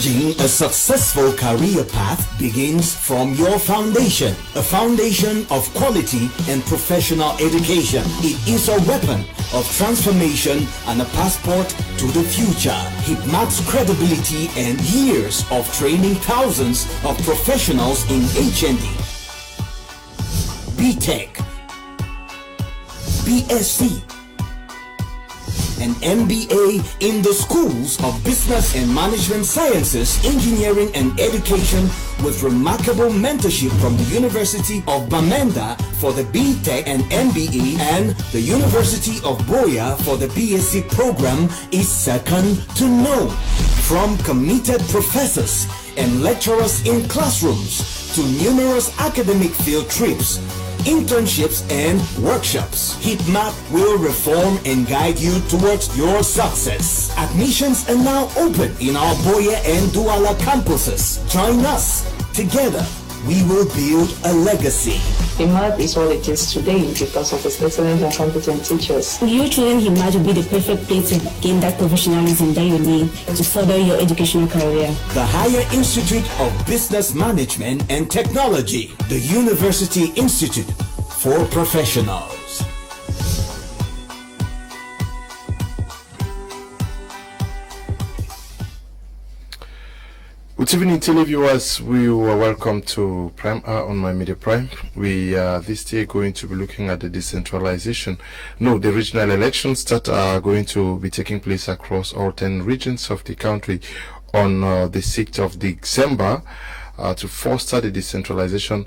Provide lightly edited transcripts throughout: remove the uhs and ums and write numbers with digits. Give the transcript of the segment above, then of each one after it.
Forging a successful career path begins from your foundation, a foundation of quality and professional education. It is a weapon of transformation and a passport to the future. Hipmat's credibility and years of training thousands of professionals in HND, BTech, BSc, and MBA in the schools of Business and Management Sciences, Engineering and Education, with remarkable mentorship from the University of Bamenda for the BTech and MBA and the University of Boya for the BSc program is second to none. From committed professors and lecturers in classrooms to numerous academic field trips, internships and workshops, Hipmat will reform and guide you towards your success. Admissions are now open in our Boya and Douala campuses. Join us. Together, we will build a legacy. Hipmat is what it is today because of its excellent and competent teachers. You choosing Hipmat will be the perfect place to gain that professionalism that you need to further your educational career. The Higher Institute of Business Management and Technology, the University Institute for Professionals. Good evening, televiewers. We are welcome to Prime Hour on My Media Prime. We are this day going to be looking at the the regional elections that are going to be taking place across all 10 regions of the country on the 6th of December. To foster the decentralization,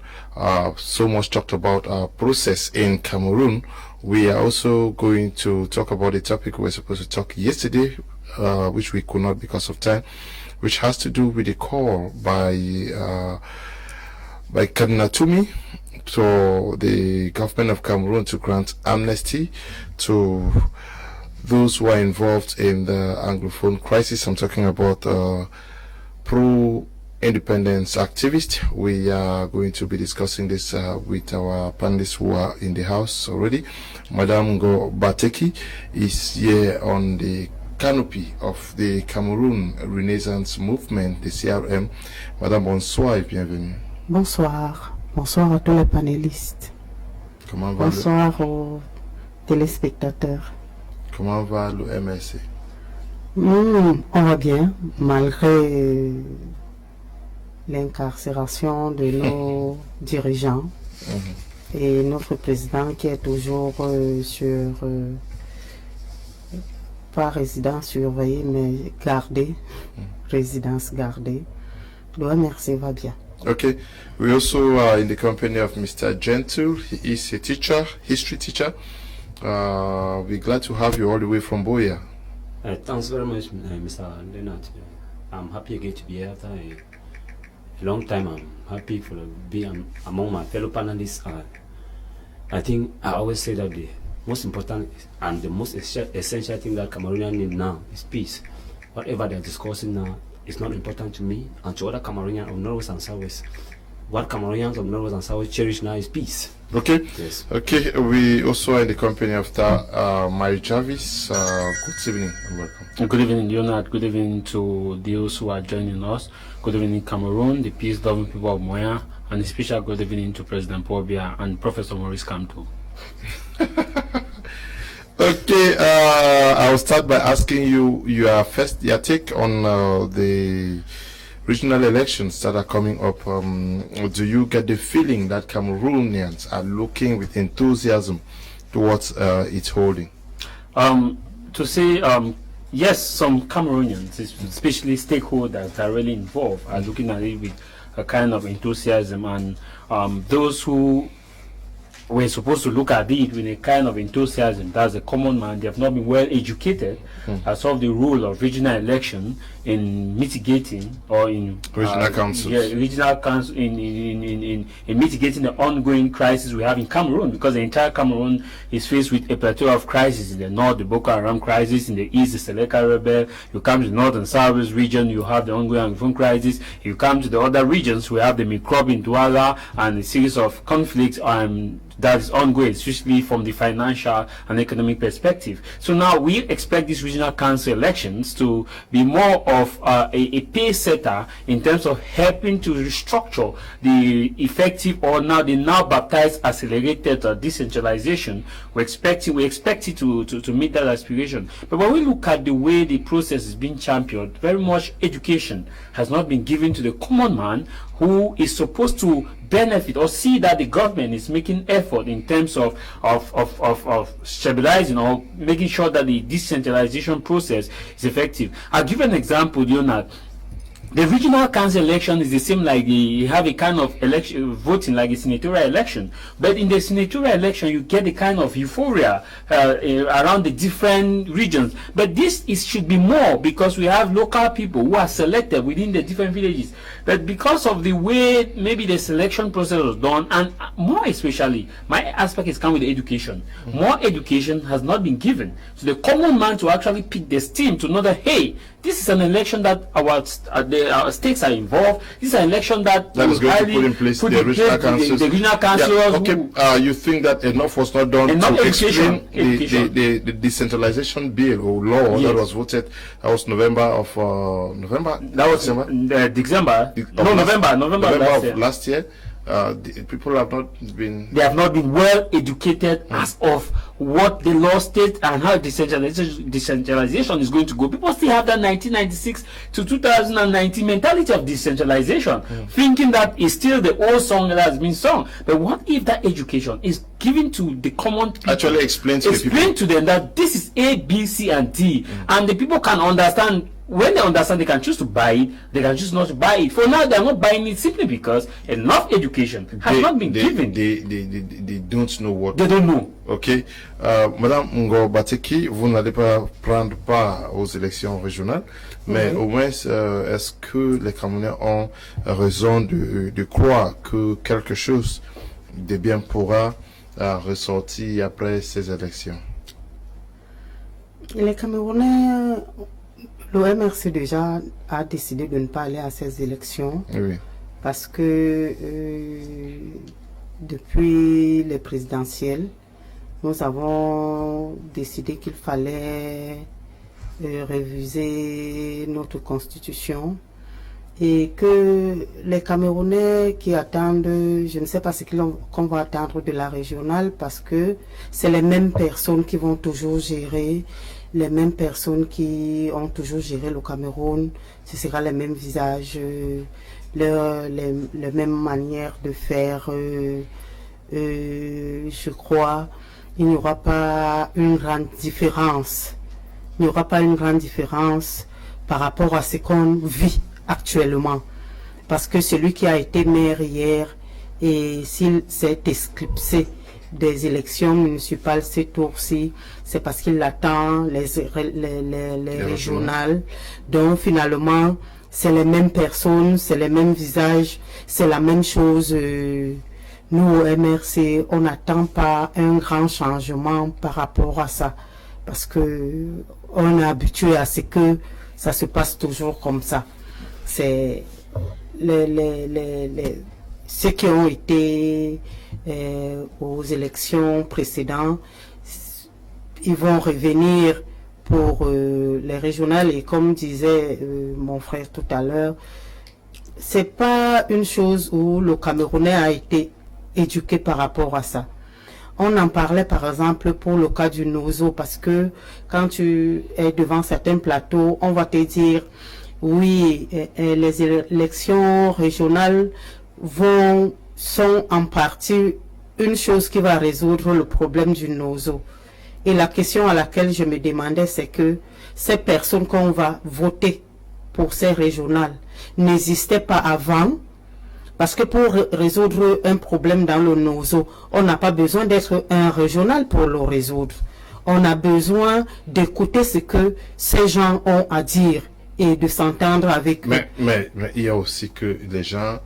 so much talked about process in Cameroon. We are also going to talk about a topic we were supposed to talk yesterday, which we could not because of time, which has to do with a call by Cardinal Tumi to the government of Cameroon to grant amnesty to those who are involved in the Anglophone crisis. I'm talking about pro-independence activists. We are going to be discussing this with our panelists who are in the house already. Madame Ngo Bateki is here on the canopy of the Cameroon Renaissance Movement, the CRM. Madame, bonsoir et bienvenue. Bonsoir. Bonsoir à tous les panélistes. Bonsoir aux téléspectateurs. Comment va le MSC? On va bien, malgré l'incarcération de nos dirigeants et notre président qui est toujours sur... pas résidence surveillée, mais gardée, résidence gardée. Merci, va bien. Okay, we also are in the company of Mr. Gentle. He is a teacher, history teacher. We're glad to have you all the way from Boya. Thanks very much, Mr. Leonard. I'm happy again to be here after a long time. I'm happy to be among my fellow panelists. I think I always say that the most important and the most essential thing that Cameroonians need now is peace. Whatever they're discussing now is not important to me and to other Cameroonians of Northwest and Southwest. What Cameroonians of Northwest and Southwest cherish now is peace. Okay. Yes. Okay. We also are in the company of Mary Jarvis. Good evening and welcome. Good evening, Leonard. Good evening to those who are joining us. Good evening, Cameroon, the peace-loving people of Moya, and a special good evening to President Paul Biya and Professor Maurice Kamto. Okay, I'll start by asking you your take on the regional elections that are coming up. Do you get the feeling that Cameroonians are looking with enthusiasm towards its holding? To say yes, some Cameroonians, especially stakeholders that are really involved, are looking at it with a kind of enthusiasm, and those who we're supposed to look at it with a kind of enthusiasm. That's a common man. They have not been well educated as of the rule of regional election in mitigating or in regional councils. Regional council in mitigating the ongoing crisis we have in Cameroon, because the entire Cameroon is faced with a plateau of crises. In the north, the Boko Haram crisis; in the east, the Seleka rebel. You come to the north and southwest region, you have the ongoing Anglophone crisis. You come to the other regions, we have the microbe in Douala and a series of conflicts that is ongoing, especially from the financial and economic perspective. So now we expect these regional council elections to be more of a pace setter in terms of helping to restructure the effective, or now the now baptized accelerated decentralization. We expect it to meet that aspiration. But when we look at the way the process is being championed, very much education has not been given to the common man, who is supposed to benefit or see that the government is making effort in terms of stabilizing or making sure that the decentralization process is effective. I'll give an example, Leonard. The regional council election is the same like you have a kind of election voting like a senatorial election, but in the senatorial election you get a kind of euphoria around the different regions. But this should be more, because we have local people who are selected within the different villages. But because of the way maybe the selection process was done, and more especially, my aspect is coming with education. More education has not been given to the common man to actually pick the steam to know that, hey, this is an election that our stakes are involved. This is an election that is going to put in place the regional councils. The regional councillors. Okay, you think that enough was not done to explain the decentralization bill or law that was voted? That was November. That was December. November of last year. People have not been. They have not been well educated as of what the law states and how decentralization is going to go. People still have that 1996 to 2019 mentality of decentralization, thinking that it's still the old song that has been sung. But what if that education is given to the common people? Actually explain to them that this is A, B, C, and D, and the people can understand. When they understand, they can choose to buy it, they can choose not to buy it. For now, they are not buying it simply because enough education has not been given. They don't know what. They don't know. Ok. Madame Ngo Bateki, vous n'allez pas prendre part aux élections régionales, mais au moins, est-ce que les Camerounais ont raison de croire que quelque chose de bien pourra ressortir après ces élections? Les Camerounais... Le MRC déjà a décidé de ne pas aller à ces élections parce que depuis les présidentielles, nous avons décidé qu'il fallait réviser notre constitution et que les Camerounais qui attendent, je ne sais pas ce qu'on va attendre de la régionale, parce que c'est les mêmes personnes qui vont toujours gérer, les mêmes personnes qui ont toujours géré le Cameroun, ce sera les mêmes visages, les mêmes manières de faire. Je crois il n'y aura pas une grande différence. Il n'y aura pas une grande différence par rapport à ce qu'on vit actuellement. Parce que celui qui a été maire hier, et s'il s'est esclipsé des élections municipales ces tours-ci, c'est parce qu'il attend les régionales. Donc finalement, c'est les mêmes personnes, c'est les mêmes visages, c'est la même chose. Nous au MRC, on n'attend pas un grand changement par rapport à ça. Parce que on est habitué à ce que ça se passe toujours comme ça. C'est ceux qui ont été aux élections précédentes, ils vont revenir pour les régionales, et comme disait mon frère tout à l'heure, c'est pas une chose où le Camerounais a été éduqué par rapport à ça. On en parlait par exemple pour le cas du Nozo, parce que quand tu es devant certains plateaux, on va te dire oui, les élections régionales sont en partie une chose qui va résoudre le problème du Nozo. Et la question à laquelle je me demandais, c'est que ces personnes qu'on va voter pour ces régionales n'existaient pas avant. Parce que pour résoudre un problème dans le Nozo, on n'a pas besoin d'être un régional pour le résoudre. On a besoin d'écouter ce que ces gens ont à dire et de s'entendre avec eux. Mais il y a aussi que les gens,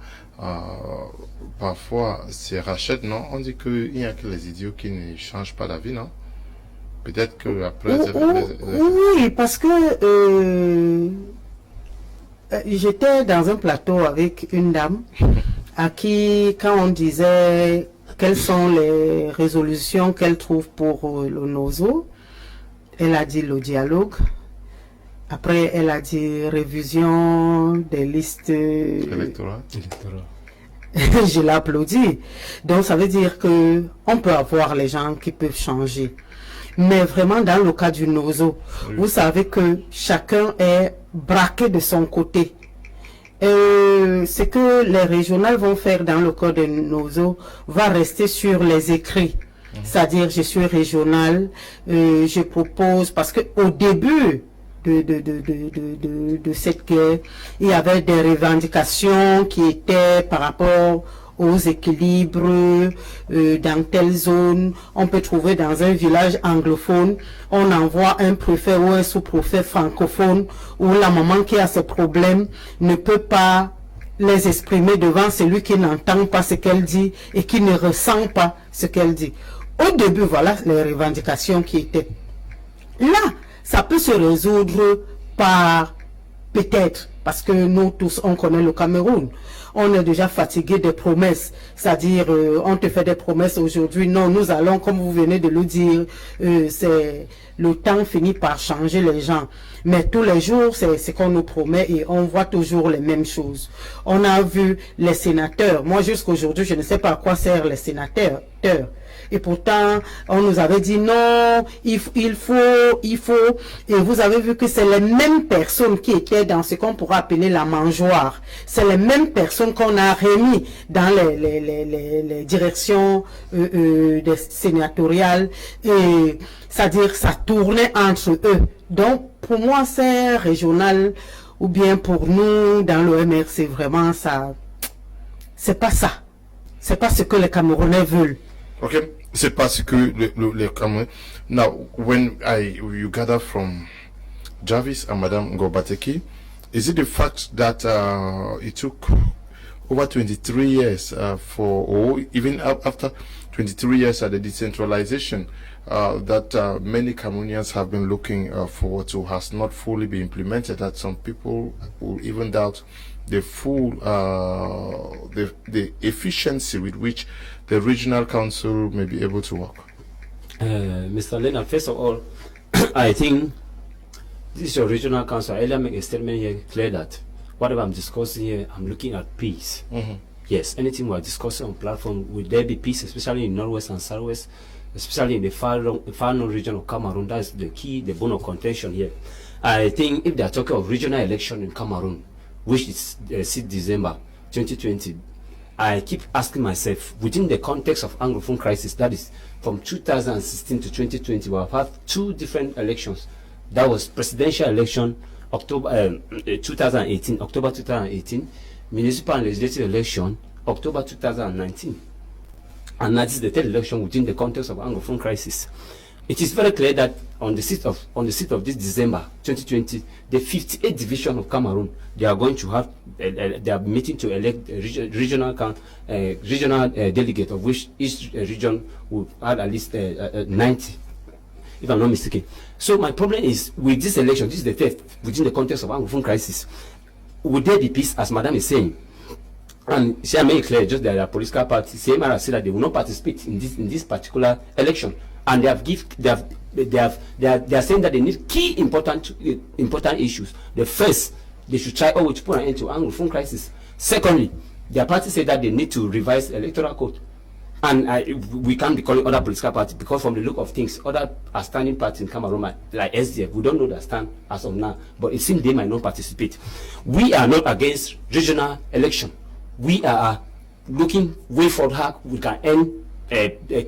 parfois, se rachètent, non? On dit qu'il n'y a que les idiots qui ne changent pas la vie, non? Peut-être que après... Oui, parce que... j'étais dans un plateau avec une dame à qui, quand on disait quelles sont les résolutions qu'elle trouve pour le NOZO. Elle a dit le dialogue. Après, elle a dit révision des listes électorales. Je l'applaudis. Donc, ça veut dire que on peut avoir les gens qui peuvent changer. Mais vraiment, dans le cas du NOZO, vous savez que chacun est braqué de son côté. Ce que les régionales vont faire dans le cas de NOZO va rester sur les écrits. C'est-à-dire, je suis régional, je propose, parce que au début de cette guerre, il y avait des revendications qui étaient par rapport aux équilibres dans telle zone. On peut trouver dans un village anglophone, on envoie un préfet ou un sous-préfet francophone où la maman qui a ce problème ne peut pas les exprimer devant celui qui n'entend pas ce qu'elle dit et qui ne ressent pas ce qu'elle dit. Au début, voilà les revendications qui étaient. Là, ça peut se résoudre par peut-être, parce que nous tous, on connaît le Cameroun. On est déjà fatigué des promesses. C'est-à-dire, on te fait des promesses aujourd'hui. Non, nous allons, comme vous venez de le dire, le temps finit par changer les gens. Mais tous les jours, c'est ce qu'on nous promet et on voit toujours les mêmes choses. On a vu les sénateurs. Moi, jusqu'aujourd'hui, je ne sais pas à quoi servent les sénateurs. Et pourtant, on nous avait dit non, il faut. Et vous avez vu que c'est les mêmes personnes qui étaient dans ce qu'on pourrait appeler la mangeoire. C'est les mêmes personnes qu'on a remis dans les directions des sénatoriales. Et c'est-à-dire, ça tournait entre eux. Donc, pour moi, c'est régional, ou bien pour nous, dans le MR, c'est vraiment ça. C'est pas ça. C'est pas ce que les Camerounais veulent. Okay, c'est parce que le Cameroun. Now, when you gather from Jarvis and Madame Ngobateki, is it the fact that it took over 23 years or even after 23 years at the decentralization that many Cameroonians have been looking forward to has not fully been implemented, that some people will even doubt the full the efficiency with which the regional council may be able to work? Mr. Leonard, first of all, I think this is your regional council. I earlier make a statement here clear that whatever I'm discussing here, I'm looking at peace. Yes, anything we're discussing on platform, will there be peace, especially in Northwest and Southwest, especially in the far north region of Cameroon? That's the key, the bone of contention here. I think if they're talking of regional election in Cameroon, which is 6 December 2020, I keep asking myself, within the context of Anglophone crisis, that is from 2016 to 2020, we have had 2 different elections. That was presidential election, October 2018, municipal and legislative election, October 2019. And that is the 3rd election within the context of Anglophone crisis. It is very clear that on the 6th of this December 2020, the 58th division of Cameroon, they are going to have they are meeting to elect a regional delegate, of which each region will add at least 90, if I'm not mistaken. So my problem is with this election, this is the 3rd within the context of Anglophone crisis. Would there be peace, as Madam is saying? And she made it clear just that the political party, CMR, said that they will not participate in this particular election. And they are saying that they need key important issues. The first, they should try always to put an end to Anglophone crisis. Secondly, their party said that they need to revise the electoral code. And we can't be calling other political parties because from the look of things, other standing parties in Cameroon, like SDF, we don't know their stand as of now, but it seems they might not participate. We are not against regional election. We are looking way forward how we can end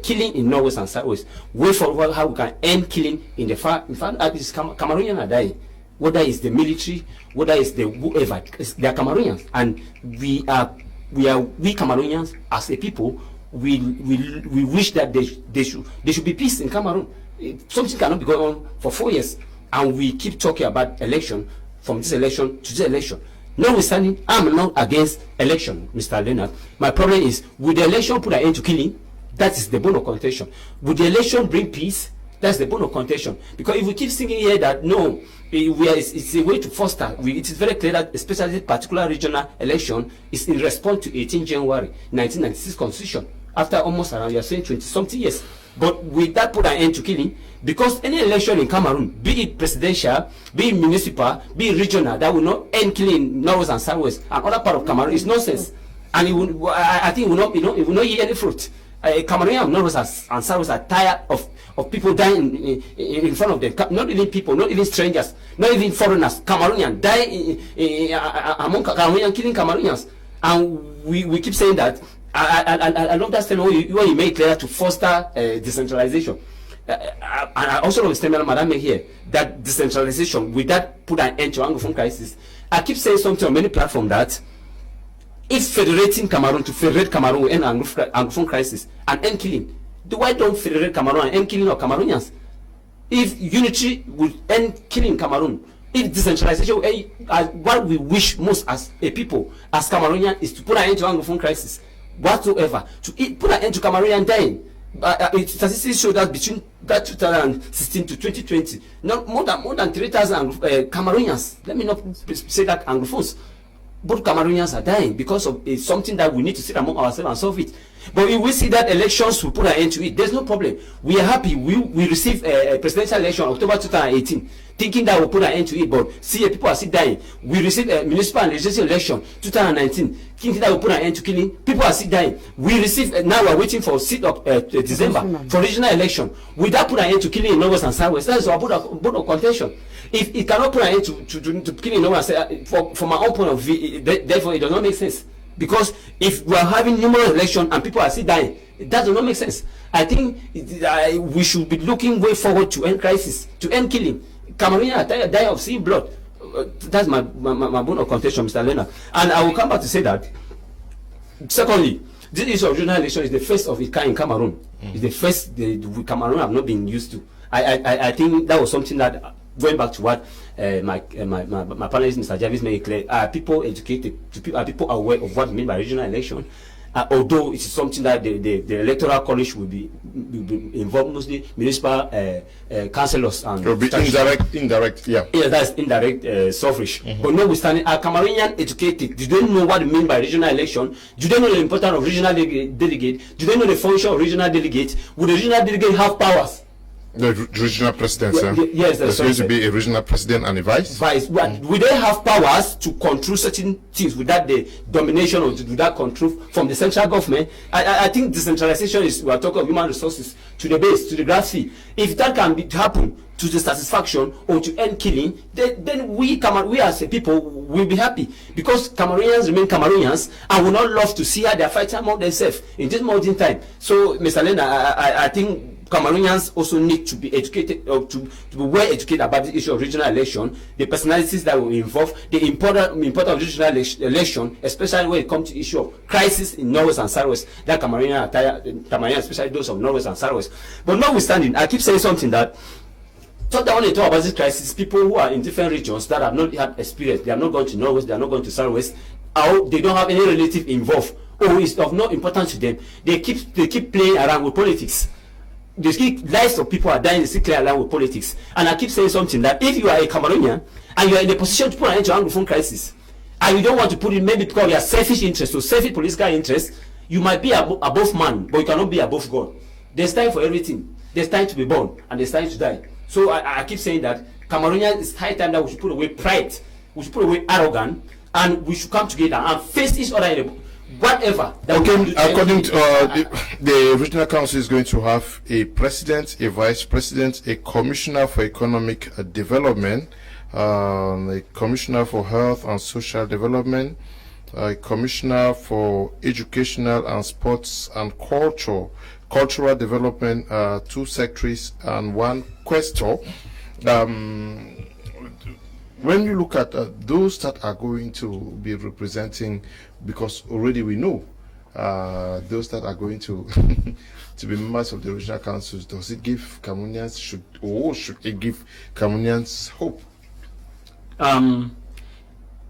killing in Northwest and Southwest. Way forward how we can end killing in the far east. Cameroonians are dying. Whether it's the military, whether it's the whoever, they are Cameroonians, and we Cameroonians as a people, we wish that there should be peace in Cameroon. Something cannot be going on for 4 years, and we keep talking about election from this election to this election. Notwithstanding, I'm not against election, Mr. Leonard. My problem is, would the election put an end to killing? That is the bone of contention. Would the election bring peace? That's the bone of contention. Because if we keep thinking here that no, it's a way to foster, it is very clear that especially this particular regional election is in response to 18 January 1996 Constitution. after almost around, you're saying 20 something years. But with that put an end to killing, because any election in Cameroon, be it presidential, be it municipal, be it regional, that will not end killing northwest and southwest and other part of Cameroon is nonsense. And it will, I think it will not yield any fruit. Cameroonian northwest and southwest are tired of people dying in front of them. Not even people, not even strangers, not even foreigners. Cameroonians die among Cameroonians, killing Cameroonians. And we keep saying that. I love that statement when you make clear to foster decentralization. And I also love the statement Madam made here, that decentralization, with that put an end to Anglophone crisis. I keep saying something on many platforms that if federating Cameroon to federate Cameroon will end Anglophone crisis and end killing, why don't federate Cameroon and end killing of Cameroonians? If unity will end killing Cameroon, if decentralization, what we wish most as a people, as Cameroonians, is to put an end to Anglophone crisis whatsoever, to put an end to Cameroonian dying. Statistics show that between that 2016 to 2020, not more than 3,000 Cameroonians. Let me not say that Anglophones, both Cameroonians are dying because of something that we need to sit among ourselves and solve it. But if we see that elections will put an end to it, there's no problem. We are happy. We received a presidential election October 2018, thinking that will put an end to it. But see, people are still dying. We received a municipal and legislative election 2019, thinking that will put an end to killing. People are still dying. We received now we're waiting for December for regional election. Will that put an end to killing in Northwest and Southwest? That is our board of contention. If it cannot put an end to killing in Northwest, from my own point of view, therefore it does not make sense. Because if we are having numerous elections and people are still dying, that does not make sense. I think we should be looking way forward to end crisis, to end killing. Cameroonians are dying of sea blood. That's my bone of contention, Mr. Leonard. And I will come back to say that. Secondly, this issue of regional election is the first of its kind in Cameroon. It's the first Cameroon have not been used to. I think that was something that, going back to what my panelist, Mr. Jarvis, made clear, are people educated? Are people aware of what we mean by regional election? Although it's something that the electoral college will be involved, mostly municipal councillors and indirect, yeah, that's indirect suffrage. But notwithstanding, are Cameroonians educated? Do they know what we mean by regional election? Do they know the importance of regional delegate? Do they know the function of regional delegate? Would the regional delegate have powers? The regional president, sir. Yes, there's going to be a regional president and a vice. Will they have powers to control certain things without the domination or without control from the central government? I think decentralization is, we are talking of human resources to the base, to the grass field. If that can happen to the satisfaction or to end killing, then we as a people will be happy, because Cameroonians remain Cameroonians and will not love to see how they are fighting among themselves in this modern time. So, Mr. Lena, I think Cameroonians also need to be educated, or to be well educated about the issue of regional election, the personalities that will involve, the importance of regional election, especially when it comes to the issue of crisis in Northwest and Southwest, that Cameroonians, especially those of Northwest and Southwest. But notwithstanding, I keep saying something that, when they talk about this crisis, people who are in different regions that have not had experience, they are not going to Northwest, they are not going to Southwest, or they don't have any relative involved, or it's of no importance to them, they keep playing around with politics. The lives of people are dying, they still play around with politics. And I keep saying something that if you are a Cameroonian and you are in a position to put an end to Anglophone crisis, and you don't want to put it maybe because you have selfish interests or selfish political interests, you might be above man, but you cannot be above God. There's time for everything. There's time to be born and there's time to die. So I keep saying that Cameroonians, it's high time that we should put away pride, we should put away arrogance, and we should come together and face each other in whatever. Okay, according to the regional council is going to have a president, a vice president, a commissioner for economic development, a commissioner for health and social development, a commissioner for educational and sports and cultural development, 2 secretaries and 1 questor. When you look at those that are going to be representing, because already we know those that are going to to be members of the regional councils, does it give Cameroonians, should it give Cameroonians hope?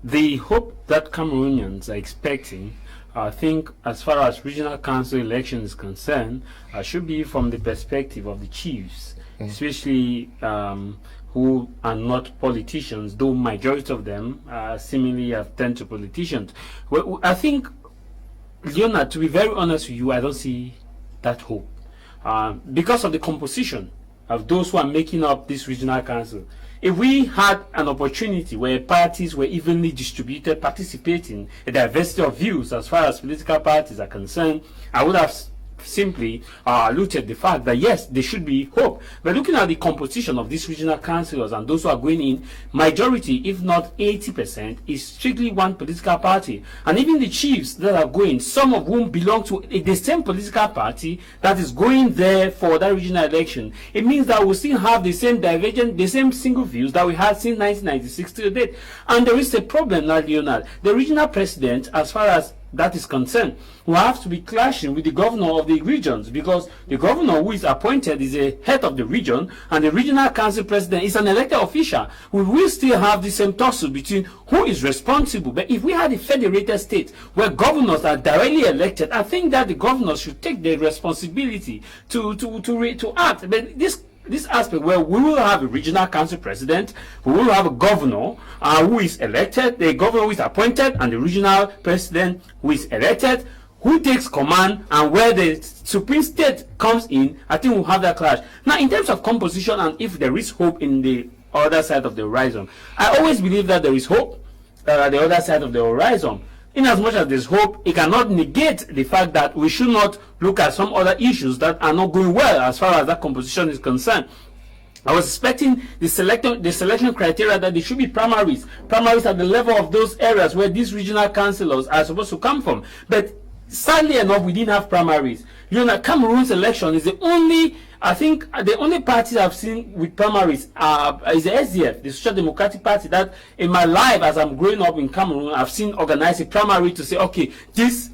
The hope that Cameroonians are expecting, I think, as far as regional council election is concerned, should be from the perspective of the chiefs, especially who are not politicians, though majority of them seemingly have turned to politicians. Well, I think, Leonard, to be very honest with you, I don't see that hope. Because of the composition of those who are making up this regional council, if we had an opportunity where parties were evenly distributed, participating a diversity of views as far as political parties are concerned, I would have simply looked at the fact that yes, there should be hope. But looking at the composition of these regional councillors and those who are going in, majority, if not 80%, is strictly one political party. And even the chiefs that are going, some of whom belong to the same political party that is going there for that regional election, it means that we still have the same divergent, the same single views that we had since 1996 to date. And there is a problem now, Leonard. The regional president, as far as that is concerned, will have to be clashing with the governor of the regions, because the governor who is appointed is a head of the region, and the regional council president is an elected official. We will still have the same tussle between who is responsible. But if we had a federated state where governors are directly elected, I think that the governors should take the responsibility to act. But this aspect where we will have a regional council president, we will have a governor who is elected, the governor who is appointed, and the regional president who is elected, who takes command, and where the supreme state comes in, I think we'll have that clash. Now, in terms of composition and if there is hope in the other side of the horizon, I always believe that there is hope at the other side of the horizon. In as much as there's hope, it cannot negate the fact that we should not look at some other issues that are not going well as far as that composition is concerned. I was expecting the selection criteria that there should be primaries at the level of those areas where these regional councillors are supposed to come from. But sadly enough, we didn't have primaries. You know, Cameroon's election is the only, I think, the only party I've seen with primaries is the SDF, the Social Democratic Party, that in my life as I'm growing up in Cameroon, I've seen organize a primary to say, okay,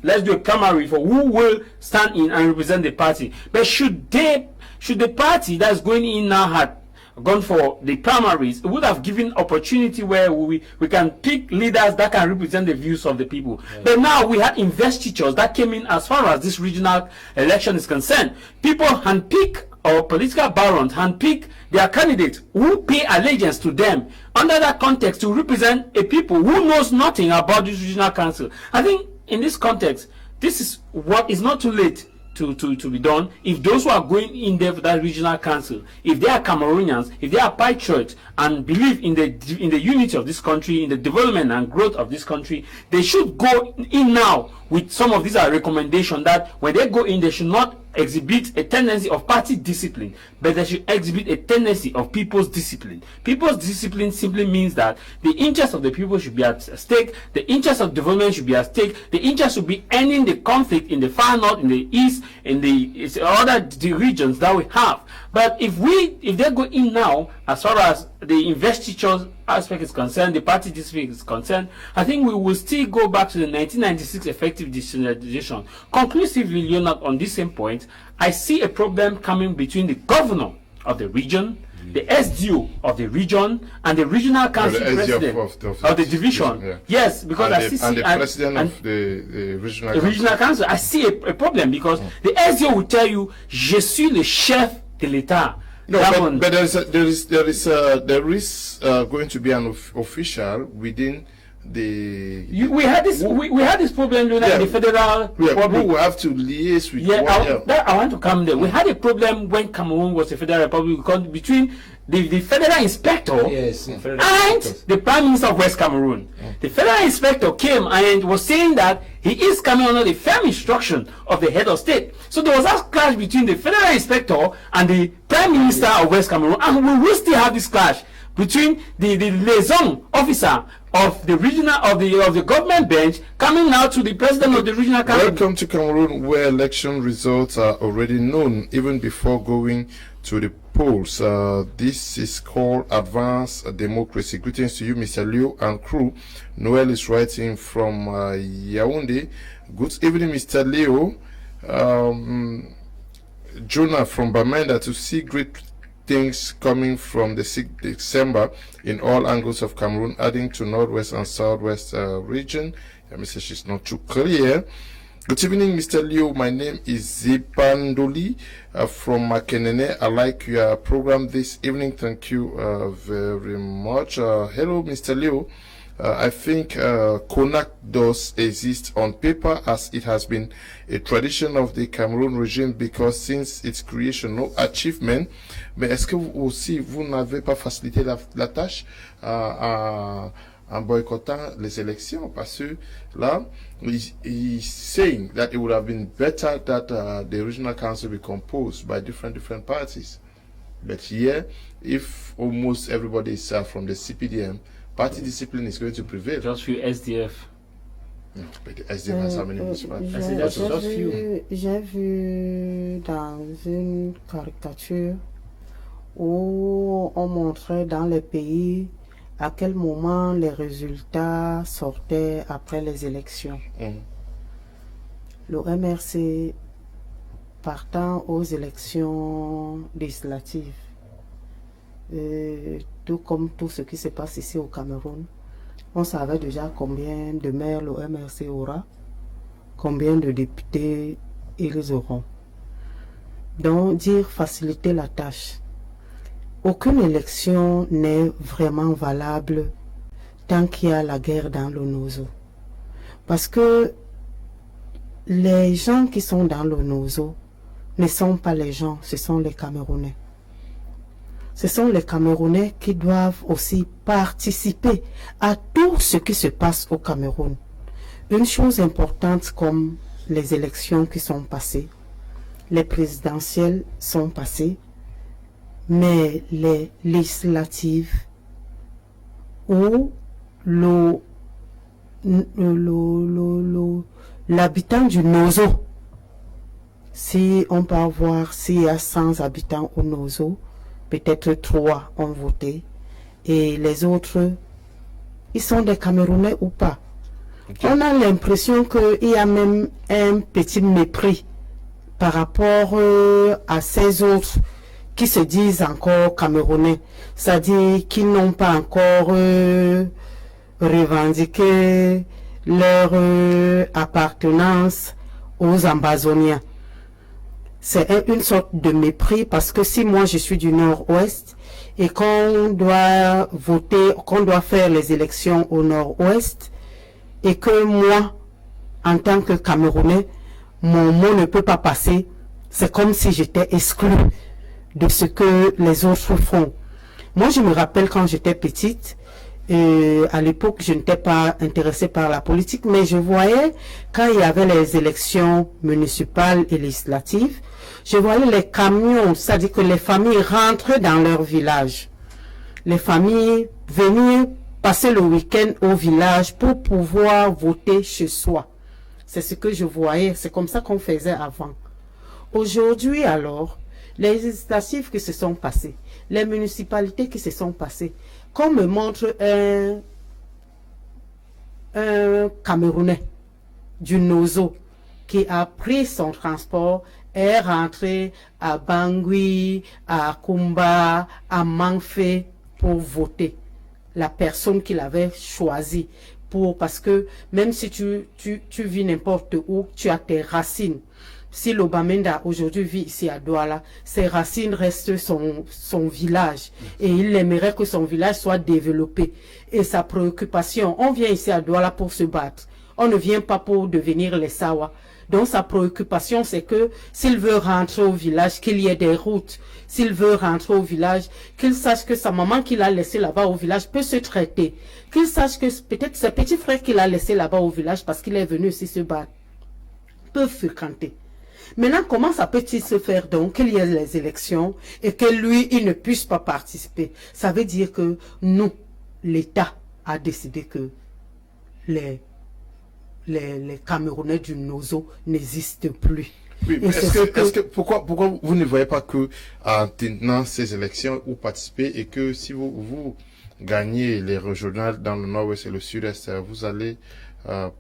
let's do a primary for who will stand in and represent the party. But should the party that's going in now had gone for the primaries, it would have given opportunity where we can pick leaders that can represent the views of the people. Right. But now we had investitures that came in as far as this regional election is concerned. People handpick, or political barons handpick their candidates who pay allegiance to them under that context to represent a people who knows nothing about this regional council. I think in this context, this is what is not too late to be done. If those who are going in there for that regional council, if they are Cameroonians, if they are patriots and believe in the unity of this country, in the development and growth of this country, they should go in now with some of these recommendations that when they go in, they should not exhibit a tendency of party discipline, but they should exhibit a tendency of people's discipline. People's discipline simply means that the interests of the people should be at stake, the interests of development should be at stake, the interest should be ending the conflict in the far north, in the east, in the other regions that we have. But if they go in now, as far as the investiture aspect is concerned, the party discipline is concerned, I think we will still go back to the 1996 effective decentralization. Conclusively, Leonard, on this same point, I see a problem coming between the governor of the region, the SDO of the region, and the regional council president of the division. Yeah. Yes, because and the president of the regional council. I see a problem because the SDO will tell you, "Je suis le chef de l'État." No, but there is going to be an official within the. We had this problem in the federal. We will have to liaise with. I want to come there. We had a problem when Cameroon was a federal republic because between the federal inspector and the prime minister of West Cameroon. The federal inspector came and was saying that he is coming under the firm instruction of the head of state. So there was a clash between the federal inspector and the prime minister of West Cameroon, and we will still have this clash between the liaison officer of the regional of the government bench coming now to the president of the regional council. Welcome to Cameroon, where election results are already known even before going to the polls. This is called Advanced Democracy. Greetings to you, Mr. Liu and crew. Noel is writing from Yaoundé. Good evening, Mr. Liu. Jonah from Bamenda, to see great things coming from the 6th December in all angles of Cameroon, adding to northwest and southwest region. Your message is not too clear. Good evening, Mr. Liu. My name is Zipandoli from Makenene. I like your program this evening. Thank you very much. Hello, Mr. Liu. I think CONAC does exist on paper, as it has been a tradition of the Cameroon regime, because since its creation, no achievement. Mais est-ce que vous aussi, vous n'avez pas facilité la tâche en boycottant les élections? Parce que là, he's saying that it would have been better that the regional council be composed by different parties. But here, if almost everybody is from the CPDM, party discipline is going to prevail. Just few SDF. But the SDF has how many municipalities? J'ai vu dans une caricature où on montrait dans les pays à quel moment les résultats sortaient après les élections. Le MRC partant aux élections législatives, tout comme tout ce qui se passe ici au Cameroun, on savait déjà combien de maires le MRC aura, combien de députés ils auront. Donc, dire faciliter la tâche. Aucune élection n'est vraiment valable tant qu'il y a la guerre dans le Nozo. Parce que les gens qui sont dans le Nozo ne sont pas les gens, ce sont les Camerounais. Ce sont les Camerounais qui doivent aussi participer à tout ce qui se passe au Cameroun. Une chose importante comme les élections qui sont passées, les présidentielles sont passées, mais les législatives où l'habitant du Nozo, si on peut voir s'il y a 100 habitants au Nozo, peut-être 3 ont voté et les autres, ils sont des Camerounais ou pas. Okay. On a l'impression qu'il y a même un petit mépris par rapport à ces autres qui se disent encore Camerounais, c'est-à-dire qu'ils n'ont pas encore revendiqué leur appartenance aux Amazoniens. C'est une sorte de mépris parce que si moi je suis du nord-ouest et qu'on doit voter, qu'on doit faire les élections au nord-ouest et que moi, en tant que Camerounais, mon mot ne peut pas passer, c'est comme si j'étais exclu de ce que les autres font. Moi, je me rappelle quand j'étais petite, à l'époque, je n'étais pas intéressée par la politique, mais je voyais, quand il y avait les élections municipales et législatives, je voyais les camions, c'est-à-dire que les familles rentraient dans leur village. Les familles venaient passer le week-end au village pour pouvoir voter chez soi. C'est ce que je voyais, c'est comme ça qu'on faisait avant. Aujourd'hui, alors, les législatives qui se sont passées, les municipalités qui se sont passées, qu'on me montre un Camerounais du Nozo qui a pris son transport, est rentré à Bangui, à Kumba, à Manfé pour voter la personne qu'il avait choisie. Parce que même si tu vis n'importe où, tu as tes racines. Si l'Obamenda aujourd'hui vit ici à Douala, ses racines restent son village. Et il aimerait que son village soit développé. Et sa préoccupation, on vient ici à Douala pour se battre. On ne vient pas pour devenir les Sawa. Donc sa préoccupation, c'est que s'il veut rentrer au village, qu'il y ait des routes. S'il veut rentrer au village, qu'il sache que sa maman qu'il a laissée là-bas au village peut se traiter. Qu'il sache que peut-être ses petits frères qu'il a laissés là-bas au village parce qu'il est venu ici se battre, peuvent fréquenter. Maintenant, comment ça peut-il se faire donc qu'il y ait les élections et que lui, il ne puisse pas participer? Ça veut dire que nous, l'État a décidé que les Camerounais du Nozo n'existent plus. Oui, pourquoi vous ne voyez pas que en tenant ces élections, vous participez et que si vous gagnez les régionales dans le nord-ouest et le sud-est, vous allez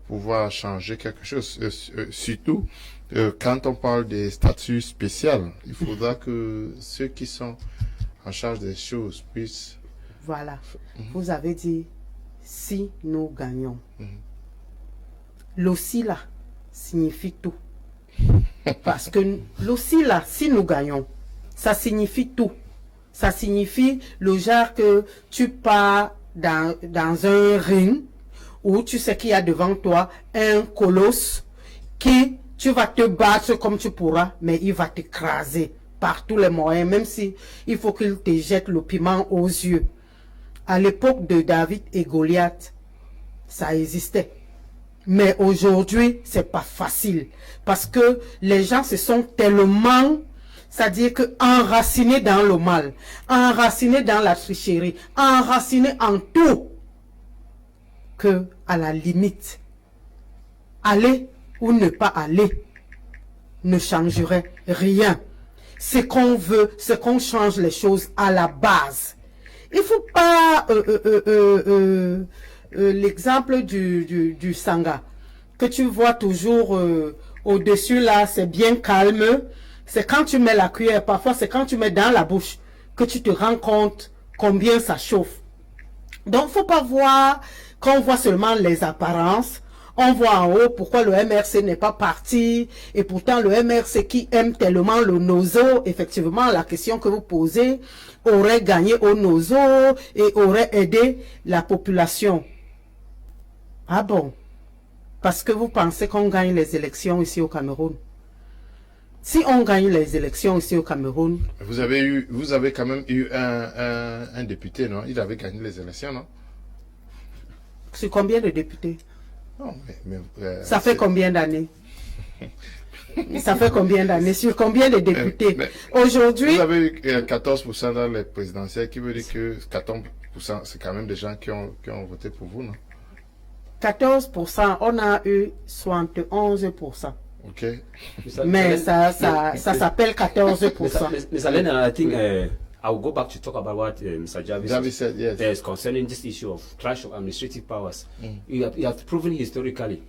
pouvoir changer quelque chose, surtout quand on parle des statuts spéciaux, il faudra que ceux qui sont en charge des choses puissent... Voilà. Vous avez dit, si nous gagnons. L'OSILA signifie tout. Parce que l'OSILA, si nous gagnons, ça signifie tout. Ça signifie le genre que tu pars dans un ring où tu sais qu'il y a devant toi un colosse qui, tu vas te battre comme tu pourras, mais il va t'écraser par tous les moyens, même si il faut qu'il te jette le piment aux yeux. À l'époque de David et Goliath, ça existait. Mais aujourd'hui, c'est pas facile. Parce que les gens se sont tellement, c'est-à-dire que enracinés dans le mal, enracinés dans la tricherie, enracinés en tout, que à la limite, aller ou ne pas aller ne changerait rien. Ce qu'on veut, c'est qu'on change les choses à la base. Il ne faut pas l'exemple du Sangha que tu vois toujours au-dessus là, c'est bien calme. C'est quand tu mets la cuillère, parfois c'est quand tu mets dans la bouche que tu te rends compte combien ça chauffe. Donc il ne faut pas voir qu'on voit seulement les apparences. On voit en haut pourquoi le MRC n'est pas parti, et pourtant le MRC qui aime tellement le nozo, effectivement la question que vous posez aurait gagné au nozo et aurait aidé la population. Ah bon? Parce que vous pensez qu'on gagne les élections ici au Cameroun? Si on gagne les élections ici au Cameroun... Vous avez quand même eu un député, non? Il avait gagné les élections, non? Sur combien de députés? Non, ça fait combien d'années? Ça fait combien d'années? Sur combien de députés? Aujourd'hui... Vous avez eu 14% dans les présidentielles, qui veut dire que 14%, c'est quand même des gens qui ont voté pour vous, non? 14%, on a eu 71%. Ok. Mais ça s'appelle 14%. Ms. Alena, I think I'll go back to talk about what Mr. Jarvis said, yes. Concerning this issue of clash of administrative powers. You have proven historically.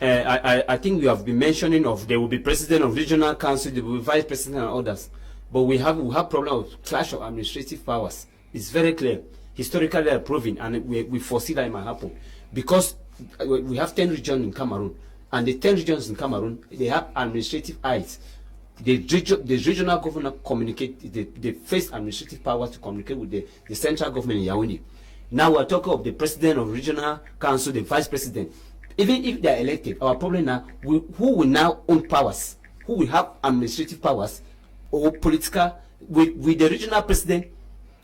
I think we have been mentioning of there will be president of regional council, there will be vice president and others. But we have problem of clash of administrative powers. It's very clear. Historically proven, and we foresee that it might happen. Because we have 10 regions in Cameroon, and the 10 regions in Cameroon, they have administrative eyes. The regional government communicate, the first administrative power to communicate with the central government in Yaoundé. Now we're talking of the president of regional council, the vice president. Even if they are elected, our problem now, who will now own powers? Who will have administrative powers or political, with the regional president,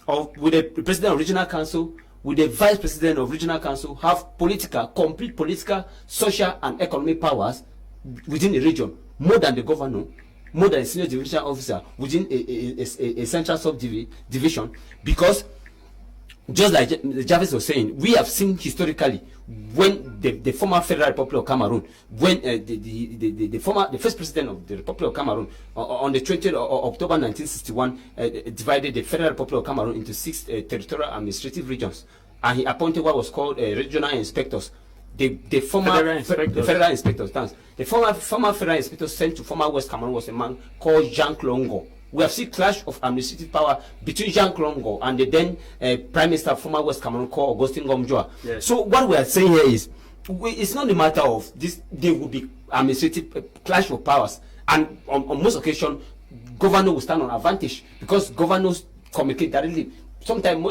or with the president of regional council, with the vice president of regional council, have complete political, social and economic powers within the region, more than the governor, more than a senior division officer within a central subdivision. Because just like Jarvis was saying, we have seen historically when the former Federal Republic of Cameroon, when the first president of the Republic of Cameroon on the 20th of October 1961 divided the Federal Republic of Cameroon into 6 territorial administrative regions, and he appointed what was called regional inspectors. The former federal inspectors. The former federal inspector sent to former West Cameroon was a man called Jean Longo. We have seen clash of administrative power between Jean Longo and the then Prime Minister of former West Cameroon called Augustin Gomjoa. Yes. So what we are saying here is, it's not a matter of this. There will be administrative clash of powers, and on most occasions, governor will stand on advantage because governors communicate directly. Sometimes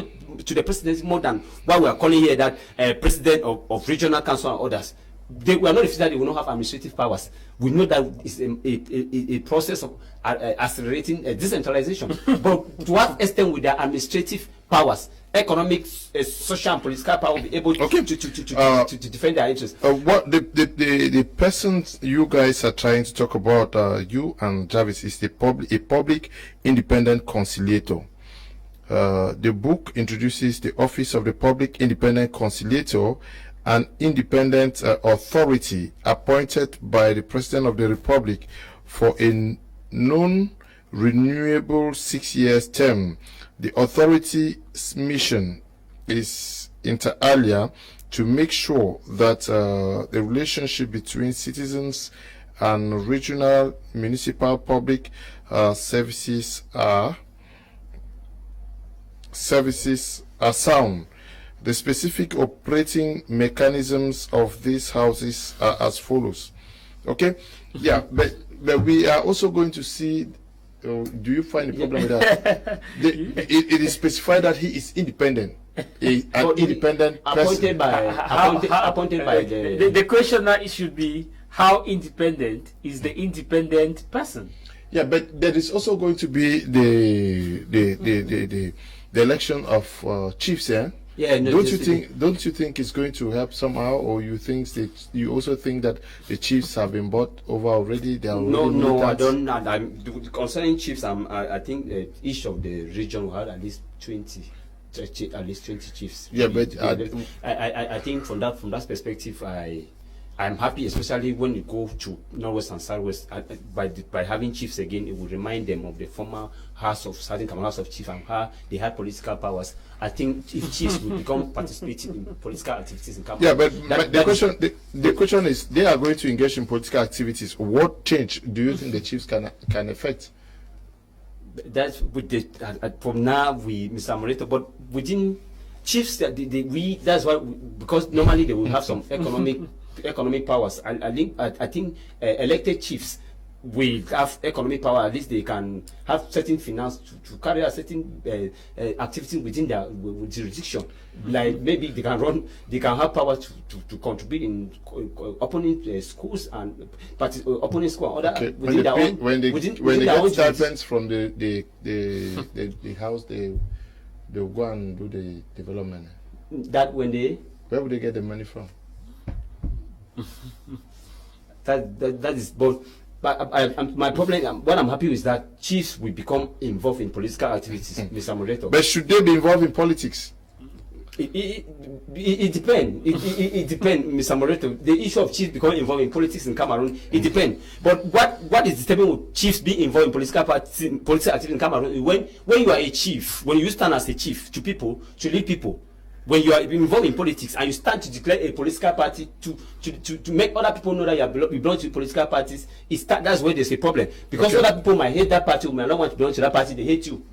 to the presidency more than what we are calling here that president of regional council and others. We are not that they will not have administrative powers. We know that it's a process of accelerating decentralization. But to what extent will their administrative powers, economic, social, and political power be able to defend their interests? What the persons you guys are trying to talk about, you and Jarvis, is a public independent conciliator. The book introduces the office of the public independent conciliator, an independent authority appointed by the President of the Republic for a non-renewable 6-year term. The authority's mission is inter alia to make sure that the relationship between citizens and regional municipal public services are sound. The specific operating mechanisms of these houses are as follows. Okay, yeah, but we are also going to see. Do you find a problem with that? It is specified that he is independent. an independent person. Appointed by the question now should be, how independent is the independent person? Yeah, but there is also going to be the election of chiefs, yeah. Yeah, no, don't you think it's going to help somehow, or you also think that the chiefs have been bought over already? They are no, I don't. Concerning chiefs, I think each of the region will have at least 20 chiefs. Yeah, but I think from that perspective, I'm happy, especially when you go to Northwest and Southwest, by having chiefs again. It will remind them of the former House of Cameroon House of Chiefs and how they had political powers. I think if chiefs will become participating in political activities in Cameroon. Yeah, but the question is, they are going to engage in political activities. What change do you think the chiefs can effect? That's with the from now, Mr. Moreto, but within chiefs, that's why, because normally they will have some economic powers, and I think elected chiefs will have economic power. At least they can have certain finance to carry out certain activities within their jurisdiction. Like maybe they can have power to contribute in opening schools and opening school and other within their own. When they get stipends from the house, they will go and do the development. That where would they get the money from? that is both. But my problem, what I'm happy with, is that chiefs will become involved in political activities, Mr. Moreto. But should they be involved in politics? It depends. It depends, Mr. Moreto. The issue of chiefs becoming involved in politics in Cameroon, it depends. But what is disturbing with chiefs being involved in political activity in Cameroon? When you are a chief, when you stand as a chief to people, to lead people, when you are involved in politics and you stand to declare a political party to make other people know that you belong to political parties, that's where there's a problem. Because other people might hate that party, might not want to belong to that party, they hate you.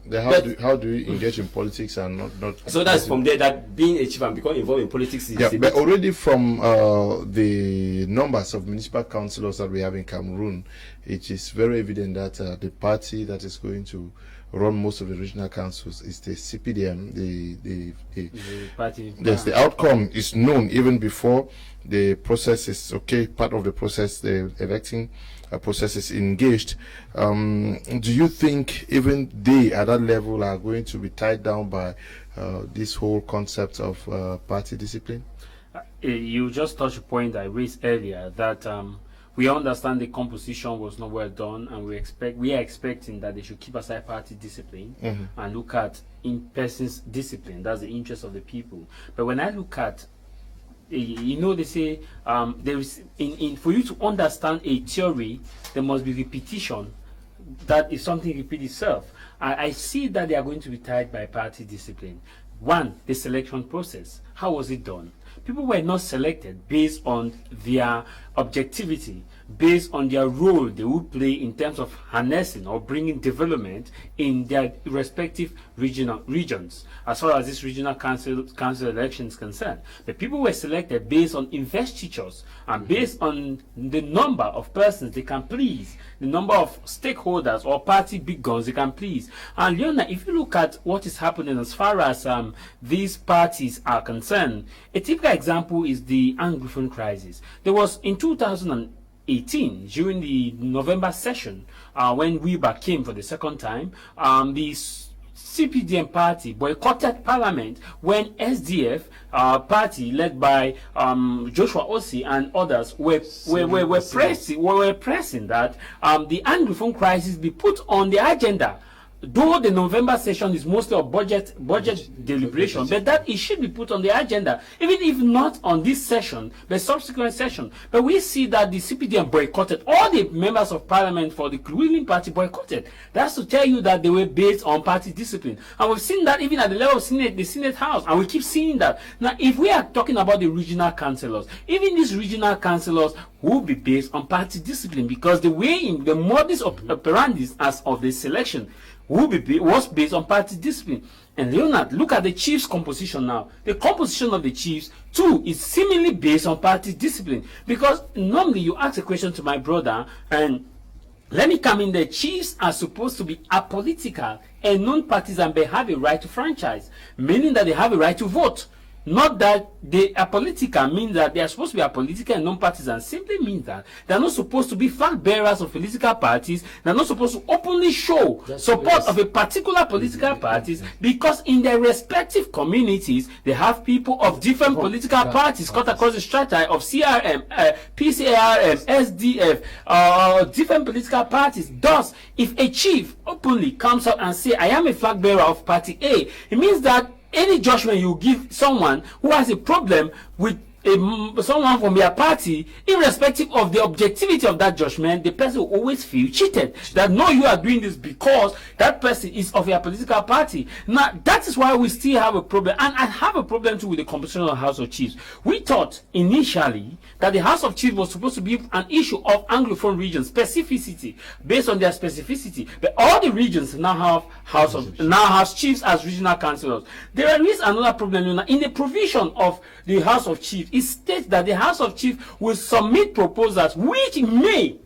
How do you engage in politics and not? So that's from there that being a chief and becoming involved in politics is. Yeah, but already from the numbers of municipal councillors that we have in Cameroon, it is very evident that the party that is going to run most of the regional councils is the CPDM. The party. Yes, the outcome is known even before the process is part of the process. The electing process is engaged. Do you think even they at that level are going to be tied down by this whole concept of party discipline? You just touched a point I raised earlier, that we understand the composition was not well done, and we are expecting that they should keep aside party discipline and look at in-person's discipline. That's the interest of the people. But when I look at, they say there is for you to understand a theory, there must be repetition. That if something repeats itself, I see that they are going to be tied by party discipline. One, the selection process. How was it done? People were not selected based on their objectivity, based on their role they would play in terms of harnessing or bringing development in their respective regions, as far as this regional council election is concerned. But people were selected based on investitures and based on the number of persons they can please, the number of stakeholders or party big guns they can please. And Leona, if you look at what is happening as far as these parties are concerned, a typical example is the Anglophone crisis. There was in 2018, during the November session, when Weber came for the second time, the CPDM party boycotted parliament when SDF party led by Joshua Osei and others were pressing that the Anglophone crisis be put on the agenda. Though the November session is mostly a budget deliberation, but that it should be put on the agenda, even if not on this session, but subsequent session. But we see that the CPDM boycotted, all the members of parliament for the ruling party boycotted. That's to tell you that they were based on party discipline. And we've seen that even at the level of the Senate House, and we keep seeing that. Now, if we are talking about the regional councillors, even these regional councillors will be based on party discipline, because the way in the modus operandi as of the selection was based on party discipline. And Leonard, look at the chiefs' composition now. The composition of the chiefs too is seemingly based on party discipline, because normally you ask a question to my brother and let me come in there. Chiefs are supposed to be apolitical and non-partisan, but have a right to franchise, meaning that they have a right to vote. Not that they are political, means that they are supposed to be apolitical and non-partisan. Simply means that they are not supposed to be flag bearers of political parties. They are not supposed to openly show support of a particular political parties, because in their respective communities they have people of different political parties cut across the strata of CRM, PCARM, SDF, different political parties. Thus, if a chief openly comes out and say, I am a flag bearer of party A, it means that any judgment you give someone who has a problem with someone from their party, irrespective of the objectivity of that judgment, the person will always feel cheated. That no, you are doing this because that person is of your political party. Now, that is why we still have a problem. And I have a problem too with the composition of the House of Chiefs. We thought initially that the House of Chiefs was supposed to be an issue of Anglophone regions, specificity, based on their specificity. But all the regions now have chiefs as regional councillors. There is another problem in the provision of the House of Chiefs. It states that the House of Chiefs will submit proposals which may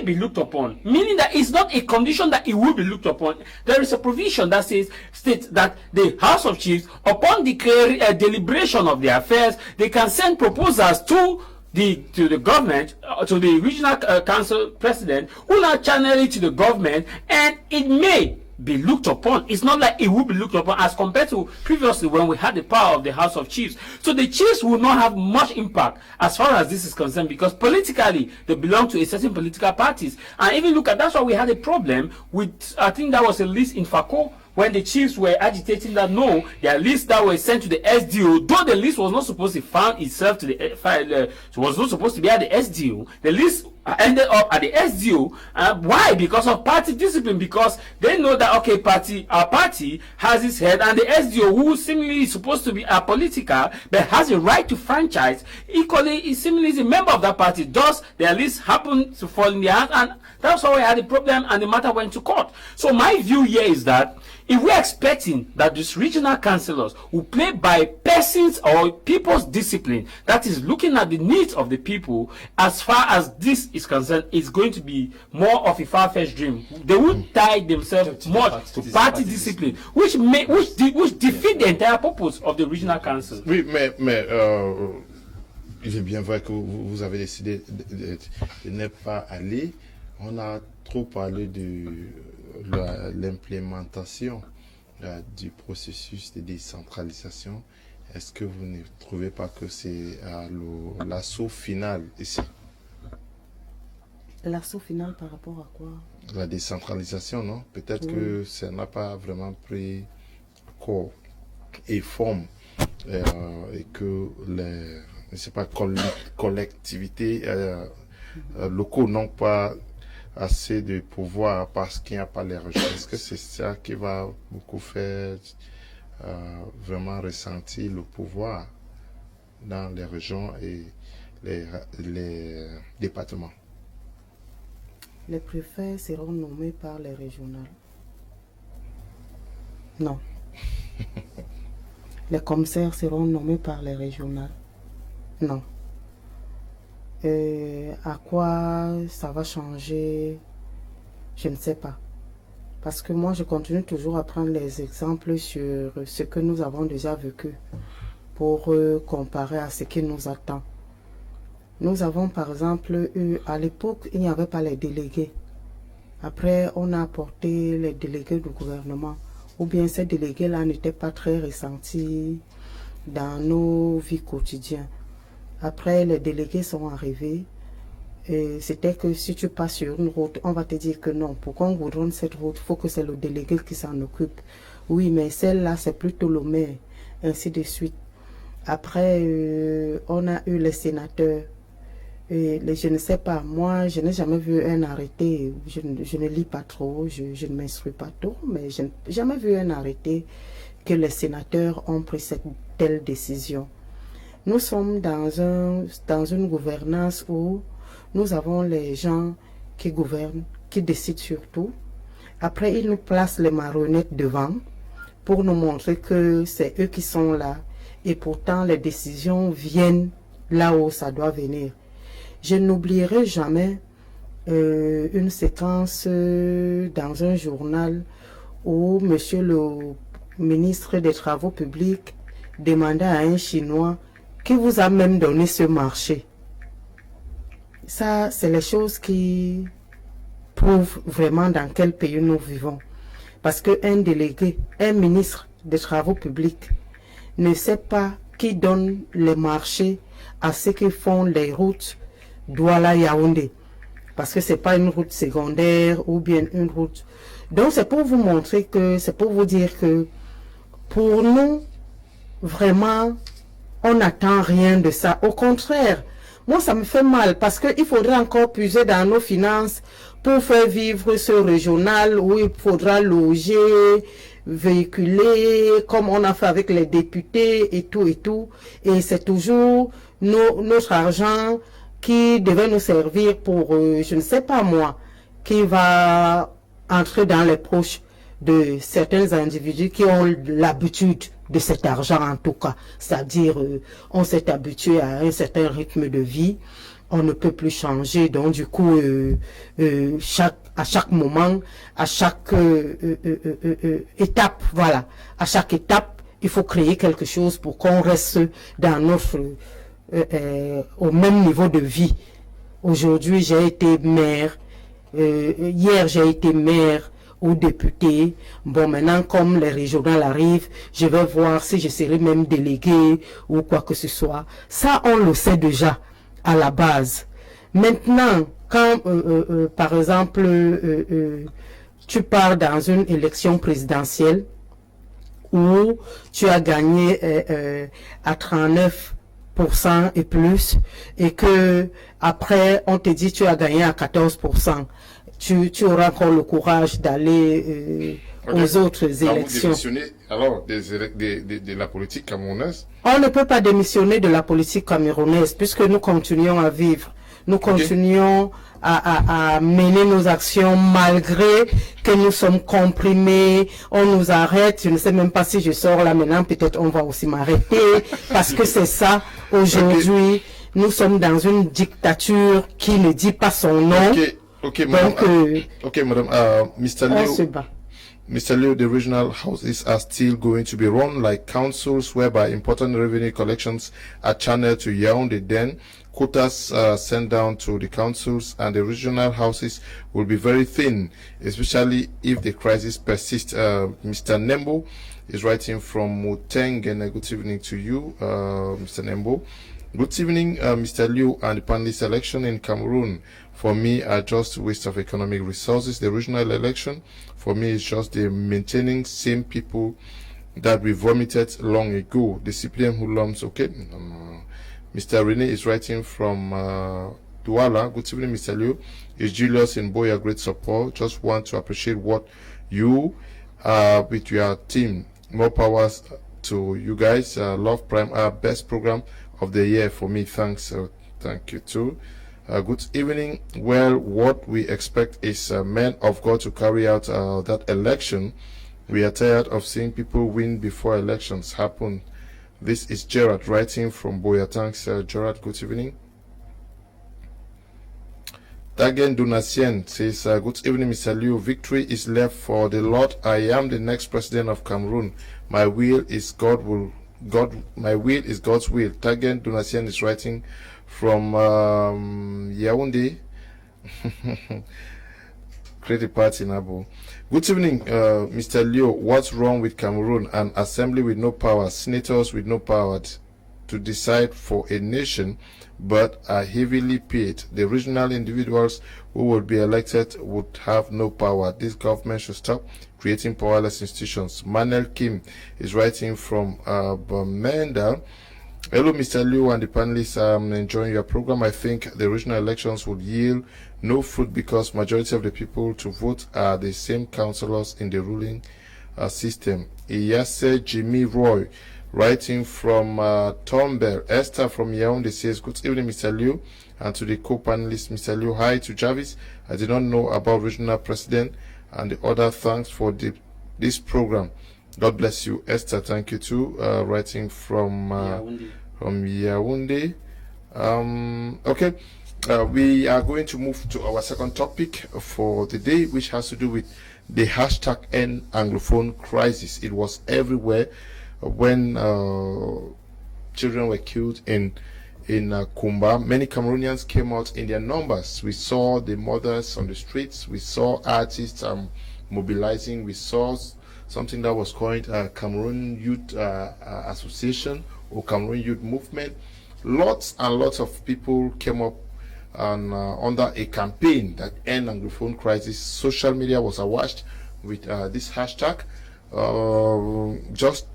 be looked upon, meaning that it's not a condition that it will be looked upon. There is a provision that states that the House of Chiefs, upon deliberation of their affairs, they can send proposals to the government, to the regional council president, who now channel it to the government, and it may be looked upon. It's not like it will be looked upon as compared to previously when we had the power of the House of Chiefs. So the chiefs will not have much impact as far as this is concerned, because politically they belong to a certain political parties. And even look at, that's why we had a problem with, I think that was a list in FACO, when the chiefs were agitating that no, their list that was sent to the SDO, though the list was not supposed to found itself to the was not supposed to be at the SDO, the list ended up at the SDO. Why? Because of party discipline, because they know that okay, our party has its head, and the SDO, who seemingly is supposed to be apolitical but has a right to franchise, equally is seemingly a member of that party. Thus their list happened to fall in their hands, and that's why we had a problem and the matter went to court. So my view here is that if we're expecting that these regional councillors will play by persons or people's discipline, that is looking at the needs of the people, as far as this is concerned, it's going to be more of a far-fetched dream. They will tie themselves more to party discipline, which defeat the entire purpose of the regional council. Oui, mais il est bien vrai que vous avez décidé de ne pas aller. On a trop parlé de l'implémentation du processus de décentralisation. Est-ce que vous ne trouvez pas que c'est l'assaut final ici? L'assaut final par rapport à quoi? La décentralisation, non? Peut-être que ça n'a pas vraiment pris corps et forme, et que les collectivités locaux n'ont pas assez de pouvoir parce qu'il n'y a pas les régions. Est-ce que c'est ça qui va beaucoup faire vraiment ressentir le pouvoir dans les régions et les départements? Les préfets seront nommés par les régionales? Non. Les commissaires seront nommés par les régionales? Non. À quoi ça va changer? Je ne sais pas. Parce que moi, je continue toujours à prendre les exemples sur ce que nous avons déjà vécu pour comparer à ce qui nous attend. Nous avons par exemple eu, à l'époque, il n'y avait pas les délégués. Après, on a apporté les délégués du gouvernement. Ou bien ces délégués-là n'étaient pas très ressentis dans nos vies quotidiennes. Après, les délégués sont arrivés. C'était que si tu passes sur une route, on va te dire que non. Pour qu'on goudronne cette route, il faut que c'est le délégué qui s'en occupe. Oui, mais celle-là, c'est plutôt le maire. Ainsi de suite. Après, on a eu les sénateurs. Je ne sais pas, moi, je n'ai jamais vu un arrêté. Je ne lis pas trop, je ne m'instruis pas trop. Mais je n'ai jamais vu un arrêté que les sénateurs ont pris cette telle décision. Nous sommes dans une gouvernance où nous avons les gens qui gouvernent, qui décident sur tout. Après, ils nous placent les marionnettes devant pour nous montrer que c'est eux qui sont là. Et pourtant, les décisions viennent là où ça doit venir. Je n'oublierai jamais une séquence dans un journal où monsieur le ministre des Travaux publics demandait à un Chinois qui vous a même donné ce marché. Ça, c'est les choses qui prouvent vraiment dans quel pays nous vivons. Parce qu'un délégué, un ministre des Travaux publics ne sait pas qui donne les marchés à ceux qui font les routes Douala-Yaoundé. Parce que c'est pas une route secondaire ou bien une route. Donc c'est pour vous montrer que, c'est pour vous dire que pour nous, vraiment, on n'attend rien de ça. Au contraire, moi ça me fait mal parce qu'il faudrait encore puiser dans nos finances pour faire vivre ce régional où il faudra loger, véhiculer, comme on a fait avec les députés et tout et tout. Et c'est toujours notre argent qui devait nous servir pour, je ne sais pas moi, qui va entrer dans les poches de certains individus qui ont l'habitude de cet argent en tout cas. C'est-à-dire, on s'est habitué à un certain rythme de vie, on ne peut plus changer, donc du coup, à chaque moment, à chaque étape, voilà, à chaque étape, il faut créer quelque chose pour qu'on reste dans notre au même niveau de vie. Aujourd'hui, j'ai été maire, hier j'ai été maire ou député. Bon, maintenant, comme les régionales arrivent, je vais voir si je serai même délégué ou quoi que ce soit. Ça, on le sait déjà à la base. Maintenant, quand, par exemple, tu pars dans une élection présidentielle où tu as gagné à 39% et plus, et que après on te dit tu as gagné à 14%, tu auras encore le courage d'aller aux autres élections. Alors, de la politique camerounaise? On ne peut pas démissionner de la politique camerounaise puisque nous continuons à vivre. Nous continuons à mener nos actions malgré que nous sommes comprimés. On nous arrête. Je ne sais même pas si je sors là maintenant. Peut-être on va aussi m'arrêter parce que c'est ça. Aujourd'hui, nous sommes dans une dictature qui ne dit pas son nom. Okay, madam. Donc, madam. Mr. Leo, the regional houses are still going to be run like councils whereby important revenue collections are channeled to Yaoundé. Then quotas sent down to the councils, and the regional houses will be very thin, especially if the crisis persists. Mr. Nembo is writing from Muteng. Good evening to you, Mr. Nembo. Good evening, Mr. Liu, and the panelist election in Cameroon. For me, are just waste of economic resources. The regional election, for me, is just the maintaining same people that we vomited long ago. The CPM who lumps, okay. Mr. Rene is writing from Douala. Good evening, Mr. Liu. Is Julius in Boya great support? Just want to appreciate what you with your team. More powers to you guys. Love Prime, our best program of the year for me. Thanks. Thank you too. Good evening. Well, what we expect is men of God to carry out that election. We are tired of seeing people win before elections happen. This is Gerard writing from Boya. Thanks, Gerard. Good evening. Tagen Dunasien says, good evening, Mr. Liu. Victory is left for the Lord. I am the next president of Cameroon. My will is my will is God's will. Tagen Dunasien is writing from Yaoundé. Creative Party Nabo. Good evening, Mr. Leo. What's wrong with Cameroon? An assembly with no power, senators with no power to decide for a nation, but are heavily paid. The regional individuals who will be elected would have no power. This government should stop creating powerless institutions. Manuel Kim is writing from Bamenda. Hello, Mr. Liu and the panelists. I'm enjoying your program. I think the regional elections would yield no fruit because majority of the people to vote are the same councillors in the ruling system. Iyase Jimmy Roy, writing from Tombel. Esther from Yaoundé says, good evening, Mr. Liu, and to the co-panelists, Mr. Liu. Hi to Jarvis. I did not know about regional president and the other. Thanks for this program. God bless you, Esther. Thank you too. Writing from Yaoundé. Okay, We are going to move to our second topic for the day, which has to do with the hashtag End Anglophone Crisis. It was everywhere when children were killed in Kumba. Many Cameroonians came out in their numbers. We saw the mothers on the streets. We saw artists mobilizing. We saw something that was called Cameroon Youth Association or Cameroon Youth Movement. Lots and lots of people came up and under a campaign that End Anglophone Crisis. Social media was awash with this hashtag. Just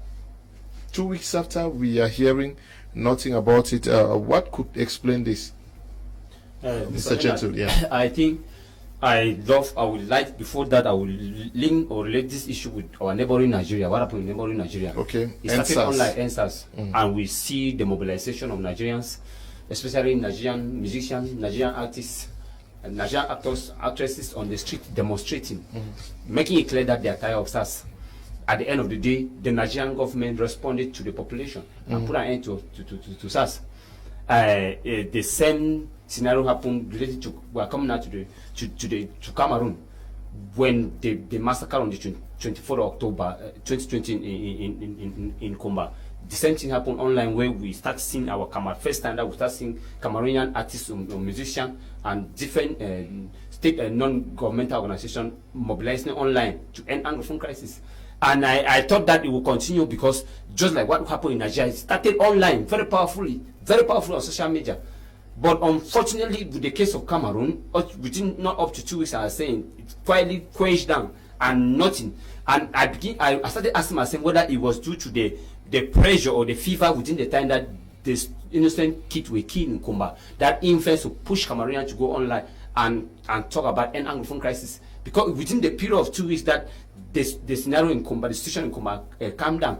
2 weeks after, we are hearing nothing about it. What could explain this, Mr. Gentle? Yeah, I think I would like, before that, I will link or relate this issue with our neighboring Nigeria. What happened in neighboring Nigeria? Okay. It started online, NSAS, and we see the mobilization of Nigerians, especially Nigerian musicians, Nigerian artists, and Nigerian actors, actresses on the street demonstrating, making it clear that they are tired of SARS. At the end of the day, the Nigerian government responded to the population and put an end to SARS. The same scenario happened related to, we are coming out to Cameroon when the massacre on the 24th of October 2020 in Kumba. The same thing happened online, where we start seeing our first time that we start seeing Cameroonian artists or musicians and different state and non-governmental organizations mobilizing online to end Anglophone crisis. And I thought that it will continue, because just like what happened in Nigeria, it started online very powerfully on social media. But unfortunately, with the case of Cameroon, within not up to 2 weeks, I was saying, it quietly quenched down and nothing. And I started asking myself whether it was due to the pressure or the fever within the time that this innocent kids were killed in Kumba, that influence to push Cameroonians to go online and talk about an Anglophone crisis. Because within the period of 2 weeks that the scenario in Kumba, the situation in Kumba calmed down,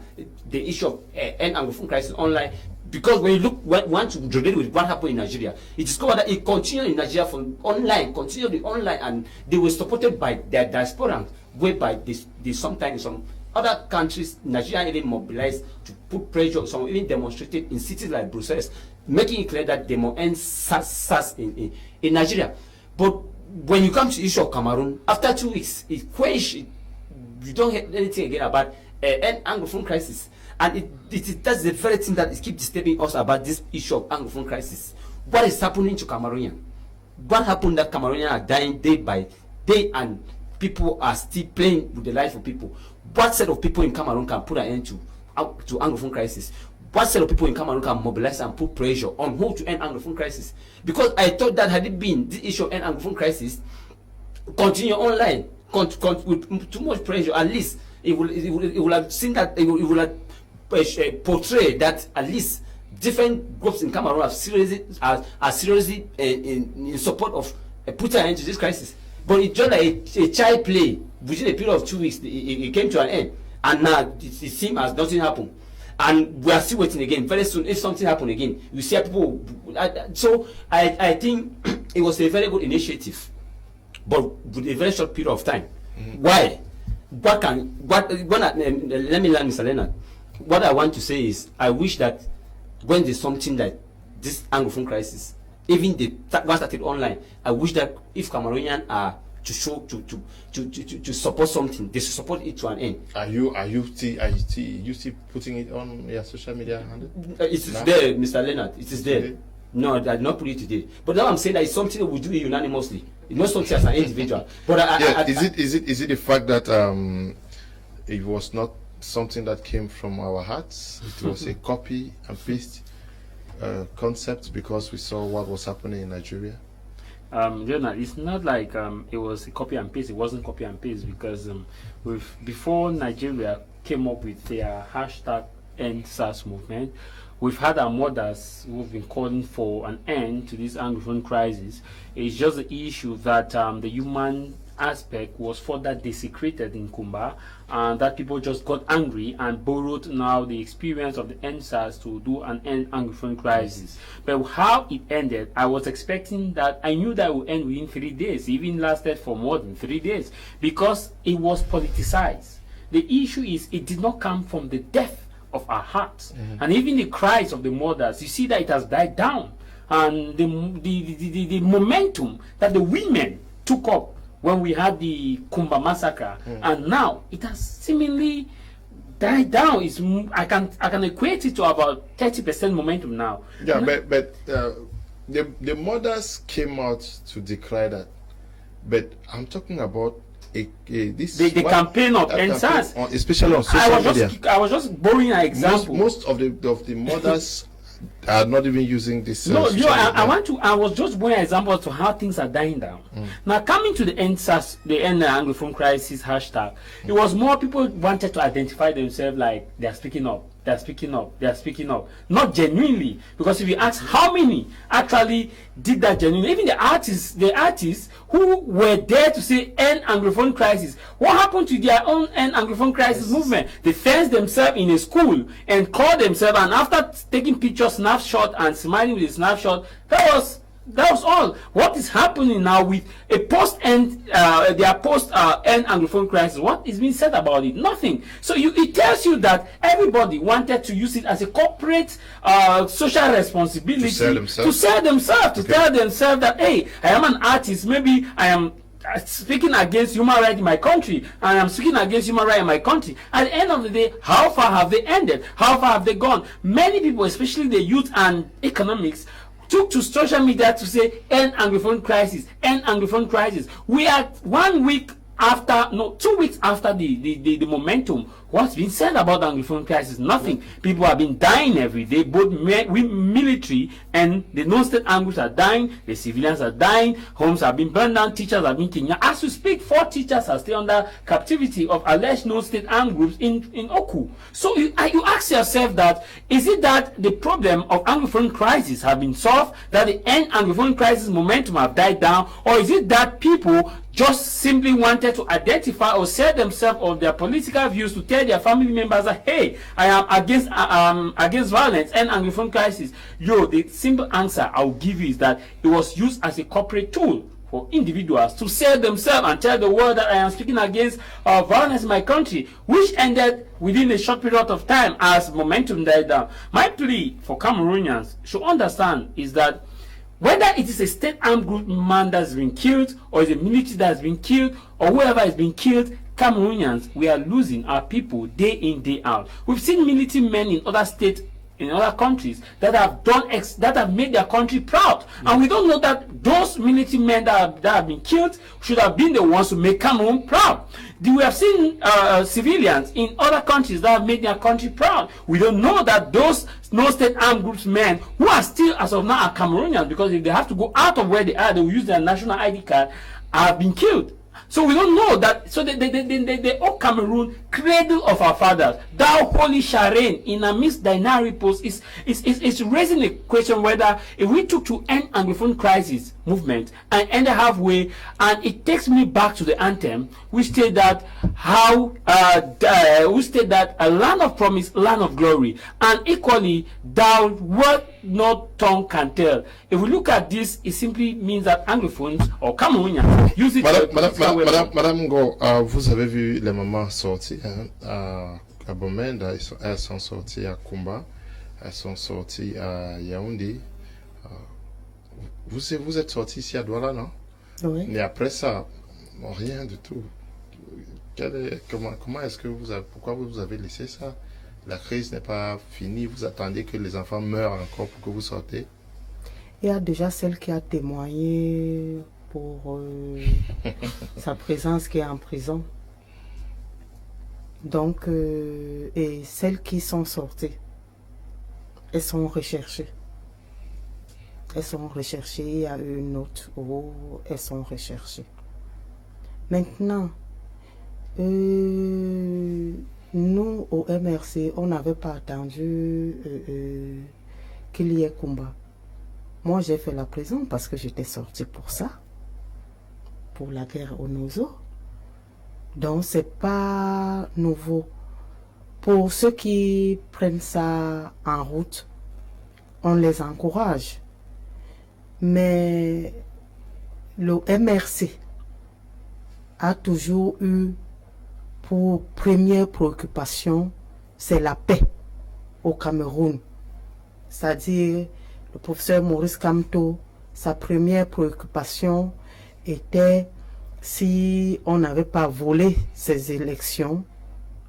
the issue of an Anglophone crisis online. Because when you want to relate with what happened in Nigeria, it discovered that it continued in Nigeria from online, and they were supported by their diaspora, whereby they sometimes in some other countries, Nigeria even mobilized to put pressure, some even demonstrated in cities like Brussels, making it clear that they will end SARS in Nigeria. But when you come to the issue of Cameroon, after 2 weeks, it quenched. You don't hear anything again about an Anglophone crisis. And that's the very thing that keeps disturbing us about this issue of Anglophone crisis. What is happening to Cameroonians? What happened that Cameroonians are dying day by day and people are still playing with the life of people? What set of people in Cameroon can put an end to Anglophone crisis? What set of people in Cameroon can mobilize and put pressure on who to end Anglophone crisis? Because I thought that had it been the issue of end Anglophone crisis, continue online, with too much pressure, at least it will have seen that it will have portray that at least different groups in Cameroon are seriously in support of putting an end to this crisis. But it's just like a child play. Within a period of 2 weeks, it came to an end, and now it seems as nothing happened. And we are still waiting again. Very soon, if something happens again, you see people. So I think it was a very good initiative, but with a very short period of time. Why? Let me learn, Mr. Leonard. What I want to say is, I wish that when there's something like this Anglophone crisis, even the one started online, I wish that if Cameroonians are to show to support something, they should support it to an end. Are you still putting it on your social media handle? It is there, Mr. Leonard. It is there. No, I did not put it today. But now I'm saying that it's something that we do unanimously. It's not something as an individual. But is it the fact that it was not something that came from our hearts? It was a copy and paste concept because we saw what was happening in Nigeria. Leonard, it's not like it was a copy and paste. It wasn't copy and paste because before Nigeria came up with their hashtag End SARS movement, we've had our mothers who've been calling for an end to this Anglophone crisis. It's just the issue that the human aspect was further desecrated in Kumba, and that people just got angry and borrowed now the experience of the NSAS to do an end Anglophone crisis. But how it ended, I was expecting that, I knew that it would end within 3 days. It even lasted for more than 3 days because it was politicized. The issue is it did not come from the depth of our hearts, and even the cries of the mothers, you see that it has died down. and the momentum that the women took up when we had the Kumba massacre, and now it has seemingly died down. I can equate it to about 30% momentum now. Yeah, but the mothers came out to declare that. But I'm talking about the campaign of NSAS, especially on social media. I was just borrowing an example. Most of the mothers are not even using this. I was just borrowing an example to how things are dying down. Now, coming to the NSAS, the End Anglophone Crisis hashtag, it was more people wanted to identify themselves like they are speaking up. They are speaking up. They are speaking up. Not genuinely, because if you ask how many actually did that genuinely, even the artists who were there to say end Anglophone crisis, what happened to their own end Anglophone crisis movement? They fenced themselves in a school and called themselves, and after taking pictures, snapshot, and smiling with a snapshot, that was all. What is happening now with a post-end Anglophone crisis? What is being said about it? Nothing. So it tells you that everybody wanted to use it as a corporate social responsibility to sell themselves, to tell themselves that, hey, I am an artist. Maybe I am speaking against human rights in my country, and I'm speaking against human rights in my country. At the end of the day, how far have they ended? How far have they gone? Many people, especially the youth and economics, took to social media to say end Anglophone crisis, end Anglophone crisis. We are 2 weeks after the momentum. What's been said about the Anglophone crisis? Nothing. People have been dying every day. Both military and the non-state Anglos are dying. The civilians are dying. Homes have been burned down. Teachers have been killed. As we speak, 4 teachers are still under captivity of alleged non-state armed groups in Oku. So you ask yourself that, is it that the problem of Anglophone crisis have been solved, that the end Anglophone crisis momentum have died down, or is it that people just simply wanted to identify or sell themselves of their political views to tell their family members that, hey, I am against violence and Anglophone crisis? The simple answer I will give you is that it was used as a corporate tool for individuals to sell themselves and tell the world that I am speaking against violence in my country, which ended within a short period of time as momentum died down. My plea for Cameroonians should understand is that whether it is a state armed group man that's been killed, or is a military that's been killed, or whoever has been killed, Cameroonians, we are losing our people day in, day out. We've seen military men in other states, in other countries, that have made their country proud, and we don't know that those military men that have been killed should have been the ones to make Cameroon proud. We have seen civilians in other countries that have made their country proud. We don't know that those no-state armed groups men who are still, as of now, are Cameroonians, because if they have to go out of where they are, they will use their national ID card, have been killed. So we don't know that. So the old Cameroon, cradle of our fathers, thou holy Sharane, in a midst thy repose, is raising a question whether if we took to end Anglophone crisis movement and end halfway, and it takes me back to the anthem, which state that a land of promise, land of glory, and equally thou what no tongue can tell. If we look at this, it simply means that Anglophones or Cameroonians use it. Madame Ngo, vous avez vu les mamans sortir à Bomenda, elles sont sorties à Kumba, elles sont sorties à Yaoundé. Vous êtes sortis ici à Douala, non? Oui. Mais après ça, rien du tout. Comment est-ce que pourquoi vous avez laissé ça? La crise n'est pas finie, vous attendez que les enfants meurent encore pour que vous sortez? Il y a déjà celle qui a témoigné pour sa présence, qui est en prison. Donc, et celles qui sont sorties, elles sont recherchées. Elles sont recherchées, il y a une autre où elles sont recherchées. Maintenant, nous, au MRC, on n'avait pas attendu qu'il y ait combat. Moi, j'ai fait la prison parce que j'étais sortie pour ça, pour la guerre au Nozo. Donc, c'est pas nouveau. Pour ceux qui prennent ça en route, on les encourage. Mais le MRC a toujours eu pour première préoccupation, c'est la paix au Cameroun. C'est-à-dire le professeur Maurice Kamto, sa première préoccupation était si on n'avait pas volé ces élections,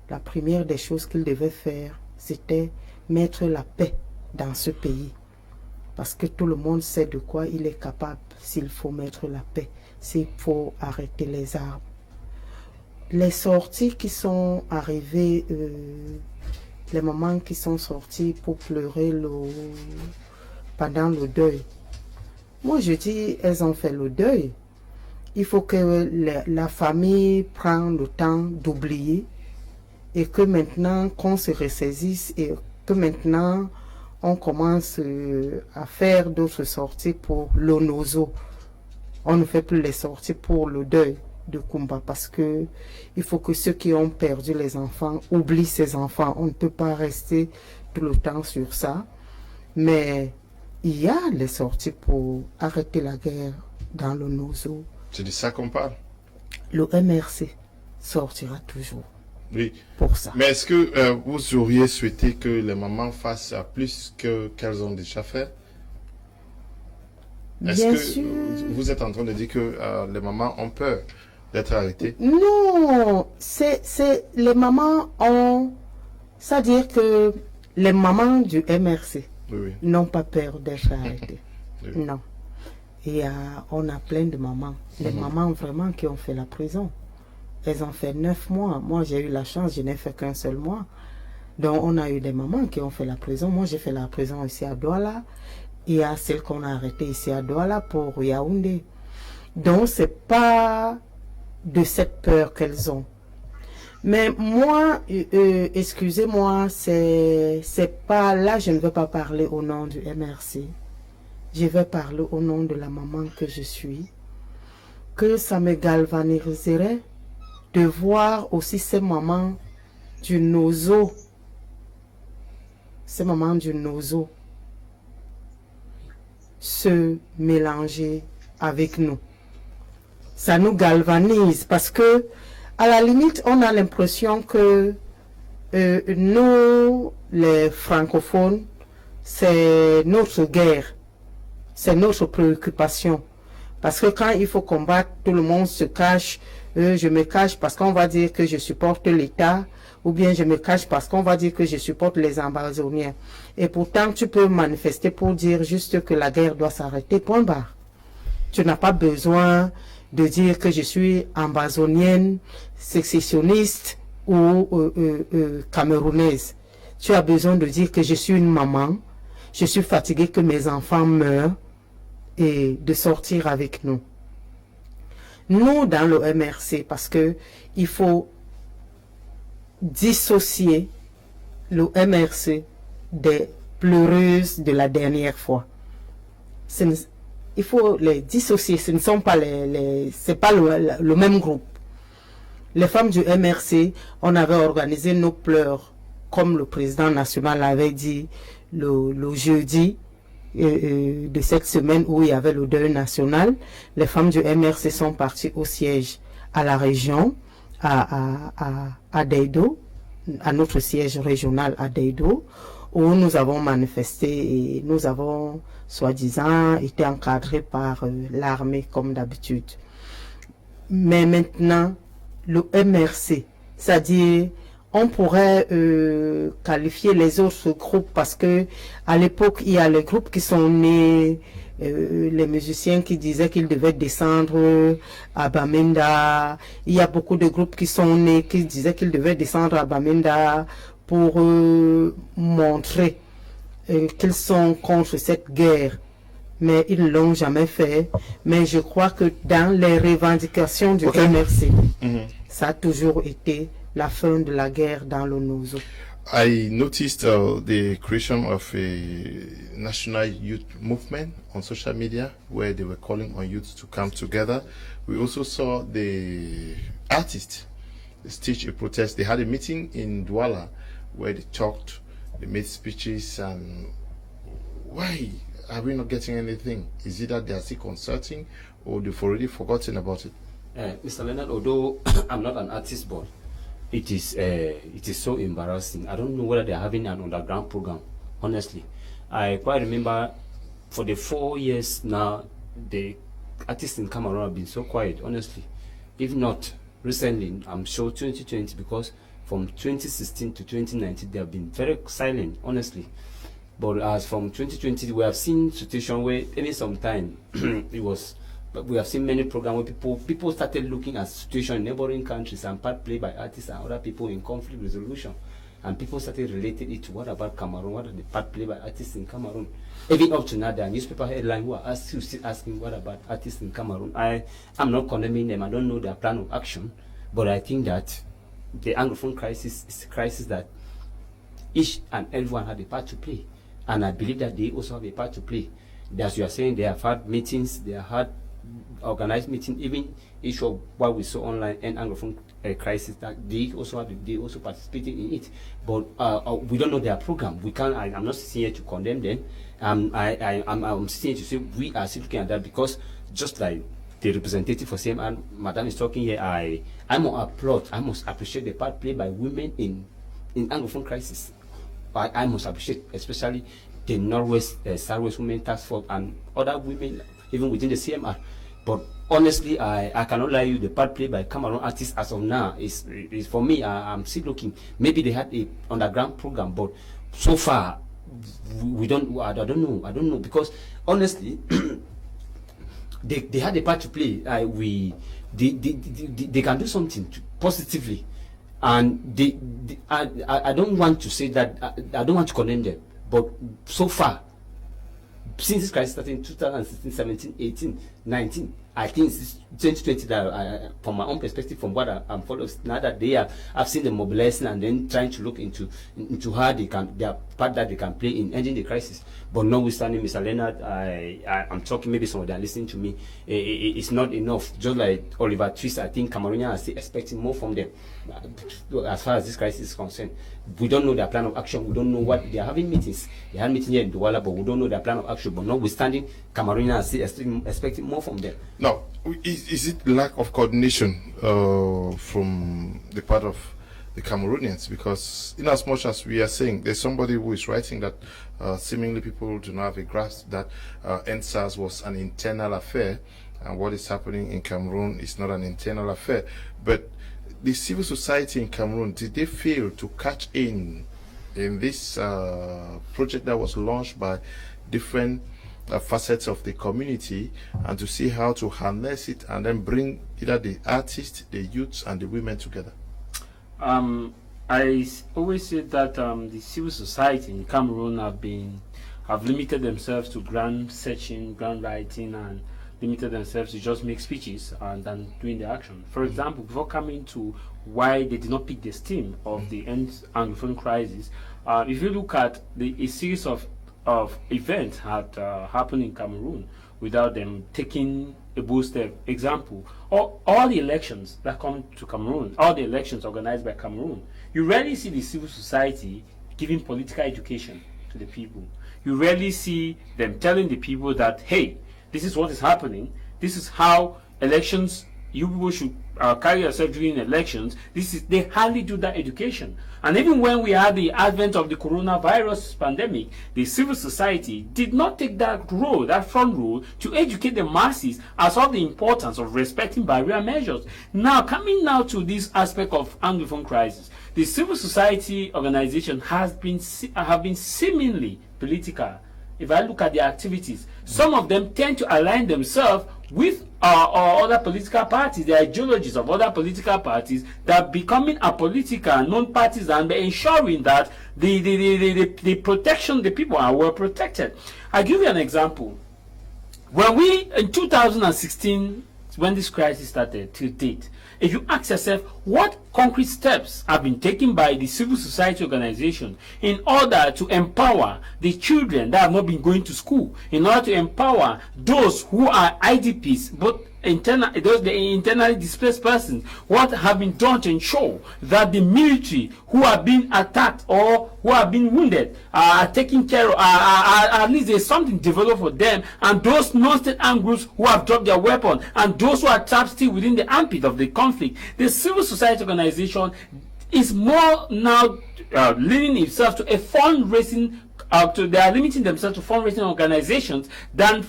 la première des choses qu'il devait faire, c'était mettre la paix dans ce pays. Parce que tout le monde sait de quoi il est capable s'il faut mettre la paix, s'il faut arrêter les armes. Les sorties qui sont arrivées, les mamans qui sont sorties pour pleurer pendant le deuil, moi je dis, elles ont fait le deuil. Il faut que la famille prenne le temps d'oublier et que maintenant qu'on se ressaisisse et que maintenant on commence à faire d'autres sorties pour l'onozo. On ne fait plus les sorties pour le deuil de Kumba parce que il faut que ceux qui ont perdu les enfants oublient ces enfants. On ne peut pas rester tout le temps sur ça. Mais il y a les sorties pour arrêter la guerre dans l'onozo. C'est de ça qu'on parle. Le MRC sortira toujours. Oui. Pour ça. Mais est-ce que vous auriez souhaité que les mamans fassent plus qu'elles ont déjà fait? Est-ce Bien que sûr. Vous êtes en train de dire que les mamans ont peur d'être arrêtées? Non, les mamans ont... C'est-à-dire que les mamans du MRC n'ont pas peur d'être arrêtées. Oui. Non. Et on a plein de mamans. Les mamans vraiment qui ont fait la prison. Elles ont fait 9 mois. Moi, j'ai eu la chance, je n'ai fait qu'un seul mois. Donc, on a eu des mamans qui ont fait la prison. Moi, j'ai fait la prison ici à Douala. Il y a celle qu'on a arrêtée ici à Douala pour Yaoundé. Donc, c'est pas de cette peur qu'elles ont. Mais moi, excusez-moi, c'est pas là, je ne veux pas parler au nom du MRC. Je vais parler au nom de la maman que je suis. Que ça me galvaniserait de voir aussi ces mamans du Nozo, se mélanger avec nous. Ça nous galvanise parce que, à la limite, on a l'impression que nous, les francophones, c'est notre guerre, c'est notre préoccupation. Parce que quand il faut combattre, tout le monde se cache. Je me cache parce qu'on va dire que je supporte l'État, ou bien je me cache parce qu'on va dire que je supporte les Amazoniens. Et pourtant, tu peux manifester pour dire juste que la guerre doit s'arrêter, point barre. Tu n'as pas besoin de dire que je suis amazonienne, sécessionniste ou camerounaise. Tu as besoin de dire que je suis une maman, je suis fatiguée que mes enfants meurent et de sortir avec nous. Nous, dans le MRC, parce que il faut dissocier le MRC des pleureuses de la dernière fois. Il faut les dissocier, ce ne sont pas c'est pas le même groupe. Les femmes du MRC, on avait organisé nos pleurs, comme le président national avait dit, le jeudi de cette semaine où il y avait le deuil national. Les femmes du MRC sont parties au siège à la région, à Deido, à notre siège régional à Deido, où nous avons manifesté et nous avons, soi-disant, été encadrés par l'armée comme d'habitude. Mais maintenant, le MRC, c'est-à-dire, on pourrait qualifier les autres groupes parce que à l'époque, il y a les groupes qui sont nés, les musiciens qui disaient qu'ils devaient descendre à Bamenda. Il y a beaucoup de groupes qui sont nés, qui disaient qu'ils devaient descendre à Bamenda pour montrer qu'ils sont contre cette guerre. Mais ils ne l'ont jamais fait. Mais je crois que dans les revendications du MRC, ça a toujours été la fin de la guerre dans le Nozo. I noticed the creation of a national youth movement on social media where they were calling on youth to come together. We also saw the artists stage a protest. They had a meeting in Douala where they talked, they made speeches, and why are we not getting anything? Is it that they are still consulting or they've already forgotten about it? Mr. Leonard, although I'm not an artist, but it is so embarrassing. I don't know whether they are having an underground program, honestly. I quite remember for the 4 years now, the artists in Cameroon have been so quiet, honestly. If not recently, I'm sure 2020, because from 2016 to 2019, they have been very silent, honestly. But as from 2020, we have seen situation where any sometime it was. But we have seen many programs where people started looking at situation in neighboring countries and part played by artists and other people in conflict resolution, and people started relating it to what about Cameroon, what are the part played by artists in Cameroon. Even up to now, there are newspaper headlines who are still asking what about artists in Cameroon. I'm not condemning them. I don't know their plan of action, but I think that the Anglophone crisis is a crisis that each and everyone had a part to play, and I believe that they also have a part to play. As you are saying, they have had meetings, they have had organized meeting, even issue of what we saw online and Anglophone crisis, that they also participated in it. But we don't know their program. We can't. I'm not sitting here to condemn them. I'm sitting here to say we are still looking at that, because just like the representative for CMR, Madam is talking here, I must appreciate the part played by women in Anglophone crisis. I must appreciate especially the Northwest Southwest Women Task Force and other women even within the CMR. But honestly, I cannot lie to you, the part played by Cameroon artists as of now is for me, I'm still looking. Maybe they had a underground program, but so far I don't know, because honestly they had a part to play. They can do something positively, and I don't want to say that I don't want to condemn them, but so far, since this crisis started in 2016, 17, 18, 19, I think it's 2020 that from my own perspective, from what I'm following, now that I've seen them mobilizing and then trying to look into how they can, their part that they can play in ending the crisis. But notwithstanding, Mr. Leonard, I'm talking, maybe some of them are listening to me, it's not enough. Just like Oliver Twist, I think Cameroonians are still expecting more from them as far as this crisis is concerned. We don't know their plan of action. We don't know what they are having meetings. They had meetings here in Douala, but we don't know their plan of action. But notwithstanding, Cameroonians are still expecting more from them. Now, is it lack of coordination from the part of the Cameroonians? Because in as much as we are saying, there's somebody who is writing that seemingly people do not have a grasp that NSAS was an internal affair, and what is happening in Cameroon is not an internal affair. But the civil society in Cameroon, did they fail to catch in this project that was launched by different facets of the community, and to see how to harness it and then bring either the artists, the youths, and the women together? I always say that the civil society in Cameroon have limited themselves to grant searching, grant writing, and limited themselves to just make speeches and then doing the action. For example, before coming to why they did not pick the steam of the Anglophone crisis, if you look at a series of events had happened in Cameroon without them taking a bold step. Example, all the elections that come to Cameroon, all the elections organized by Cameroon, you rarely see the civil society giving political education to the people. You rarely see them telling the people that, hey, this is what is happening, this is how elections, you people should carry yourself during elections. They hardly do that education. And even when we had the advent of the coronavirus pandemic, the civil society did not take that role, that front role, to educate the masses as of the importance of respecting barrier measures. Now, coming now to this aspect of Anglophone crisis, the civil society organization have been seemingly political. If I look at their activities, some of them tend to align themselves with other political parties, the ideologies of other political parties, that becoming apolitical, non-partisan, but ensuring that the protection, the people are well protected. I'll give you an example. When we, in 2016, when this crisis started to date, if you ask yourself what concrete steps have been taken by the civil society organization in order to empower the children that have not been going to school, in order to empower those who are IDPs, but the internally displaced persons, what have been done to ensure that the military who are being attacked or who have been wounded are taken care of, at least there's something developed for them, and those non-state armed groups who have dropped their weapon, and those who are trapped still within the armpit of the conflict. The civil society organization is more now leaning itself to a fundraising they are limiting themselves to fundraising organizations than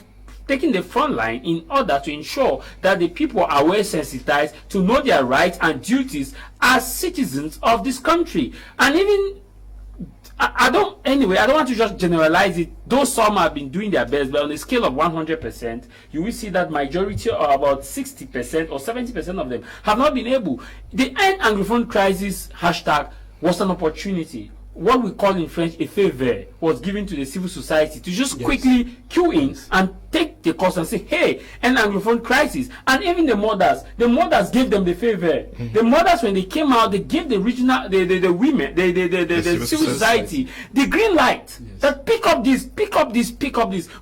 taking the front line in order to ensure that the people are well sensitized to know their rights and duties as citizens of this country. And even I don't want to just generalize it, though some have been doing their best, but on a scale of 100%, you will see that majority, or about 60% or 70% of them, have not been able. The End Anglophone Crisis hashtag was an opportunity. What we call in French a favor was given to the civil society to just quickly queue in and take the course and say, hey, an Anglophone crisis. And even the mothers gave them the favor. The mothers, when they came out, they gave the regional, the women, the civil society the green light that pick up this.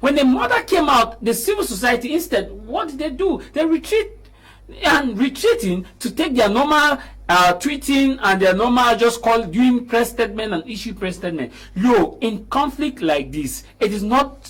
When the mother came out, the civil society instead, what did they do? They retreating to take their normal tweeting and their normal just doing press statement and issue press statement. In conflict like this, it does not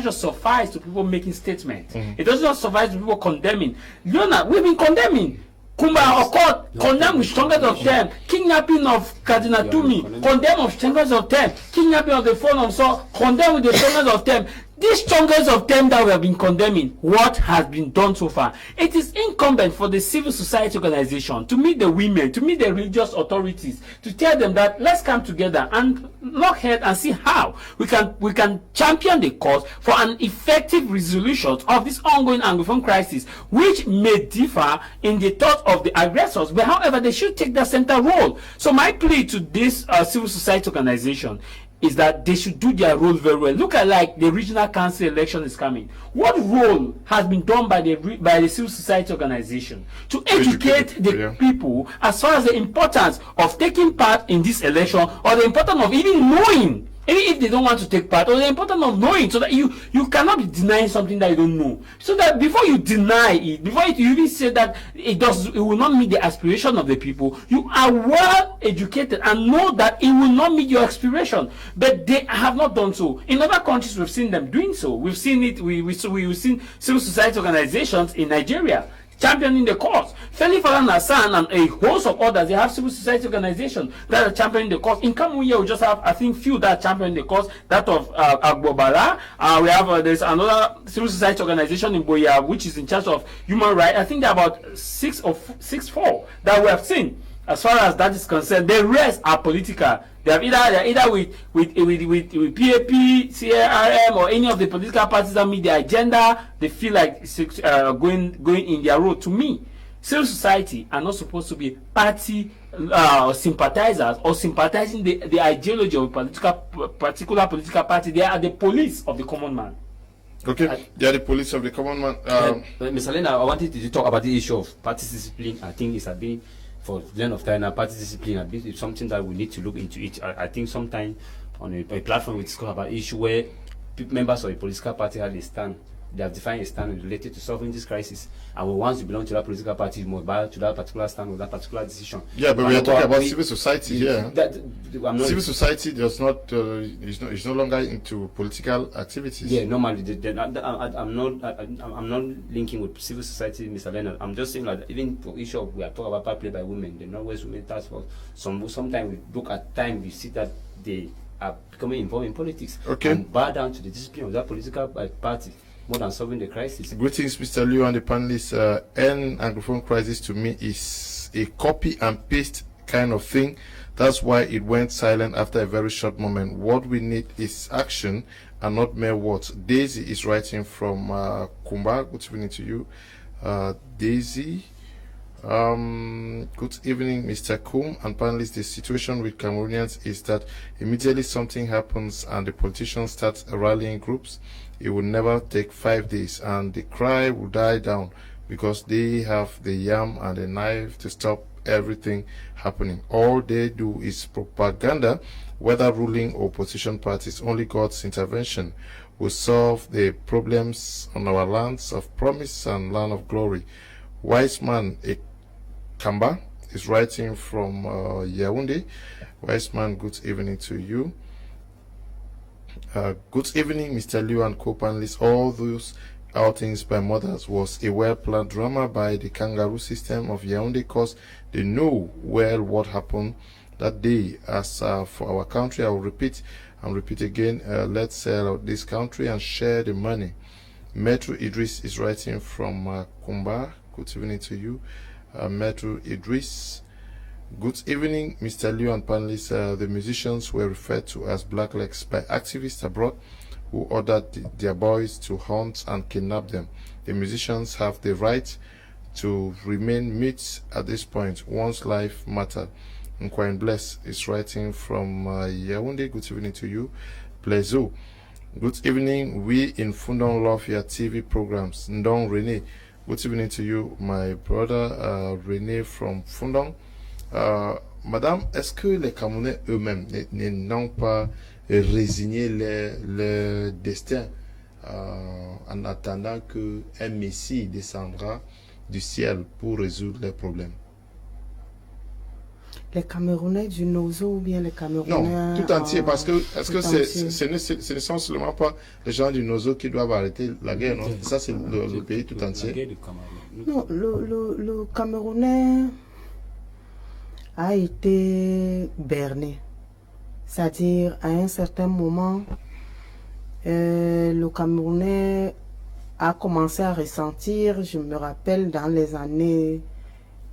just suffice to people making statements. It does not suffice to people condemning. Leonard, we've been condemning. Kumba Okot, condemn with strongest of them. Kidnapping of Cardinal Tumi, condemn of strongest of them. Kidnapping of the phone of Saul, condemn with the strongest of them. These strongest of them that we have been condemning, what has been done so far? It is incumbent for the civil society organization to meet the women, to meet the religious authorities, to tell them that let's come together and knock head and see how we can champion the cause for an effective resolution of this ongoing Anglophone crisis, which may differ in the thought of the aggressors, but however they should take the center role. So my plea to this civil society organization is that they should do their role very well. Look at like the regional council election is coming. What role has been done by the civil society organization to educate the people as far as the importance of taking part in this election, or the importance of even knowing, even if they don't want to take part, or the importance of knowing, so that you cannot be denying something that you don't know. So that before you deny it, before you even say that it will not meet the aspiration of the people, you are well educated and know that it will not meet your aspiration. But they have not done so. In other countries, we've seen them doing so. We've seen it. We've seen civil society organizations in Nigeria championing the cause. Feli Falan Hassan and a host of others, they have civil society organizations that are championing the cause. In Cameroon, we just have, I think, few that are championing the cause. That of Agbobala. We have there's another civil society organization in Boya, which is in charge of human rights. I think there are about 6 or 4 that we have seen. As far as that is concerned, the rest are political. They're either with PAP, CRM, or any of the political parties that meet their agenda. They feel like going in their road. To me, civil society are not supposed to be party sympathizers or sympathizing the ideology of a particular political party. They are the police of the common man. Okay, they are the police of the common man. Ms. Alena, I wanted to talk about the issue of party discipline. I think it's a bit, for the end of time now, party discipline is something that we need to look into it. I think sometime on a platform we discuss about issue where members of a political party have a stand. They have defined a stand related to solving this crisis, and once you belong to that political party, you must bow to that particular stand or that particular decision. Yeah, but we are talking about civil society here. Civil society does not is no longer into political activities. Yeah, normally I'm not linking with civil society, Mr. Leonard. I'm just saying like even for issue of, we are talking about power play by women, the Northwest Women Task Force. Sometimes we look at time, we see that they are becoming involved in politics and bow down to the discipline of that political party more than solving the crisis. Greetings, Mr. Liu and the panelists. End Anglophone crisis to me is a copy and paste kind of thing. That's why it went silent after a very short moment. What we need is action and not mere words. Daisy is writing from Kumba. Good evening to you, Daisy. Good evening, Mr. Kum and panelists. The situation with Cameroonians is that immediately something happens and the politicians start rallying groups, it will never take 5 days and the cry will die down because they have the yam and the knife to stop everything happening. All they do is propaganda, whether ruling or opposition parties. Only God's intervention will solve the problems on our lands of promise and land of glory. Wise man Kamba is writing from Yaoundé. Wise man, good evening to you. Good evening, Mr. Liu and co-panelists. All those outings by mothers was a well-planned drama by the kangaroo system of Yaoundé, because they know well what happened. that day. As for our country, I will repeat and repeat again, let's sell out this country and share the money. Metro Idris is writing from Kumba. Good evening to you, Metro Idris. Good evening, Mr. Liu and panelists. The musicians were referred to as blacklegs by activists abroad who ordered their boys to hunt and kidnap them. The musicians have the right to remain mute at this point. One's life matter. Nkwine Bless is writing from Yaoundé. Good evening to you. Plezo. Good evening. We in Fundong love your TV programs. Ndong René. Good evening to you, my brother René from Fundong. Madame, est-ce que les Camerounais eux-mêmes n'ont pas résigné leur destin en attendant qu'un Messie descendra du ciel pour résoudre leurs problèmes? Les Camerounais du Nozo ou bien les Camerounais... Non, tout entier, parce que est-ce que ce ne sont seulement pas les gens du Nozo qui doivent arrêter la guerre, non? Ça, c'est le pays tout entier. Non, le Camerounais a été berné. C'est-à-dire, à un certain moment, le Camerounais a commencé à ressentir, je me rappelle, dans les années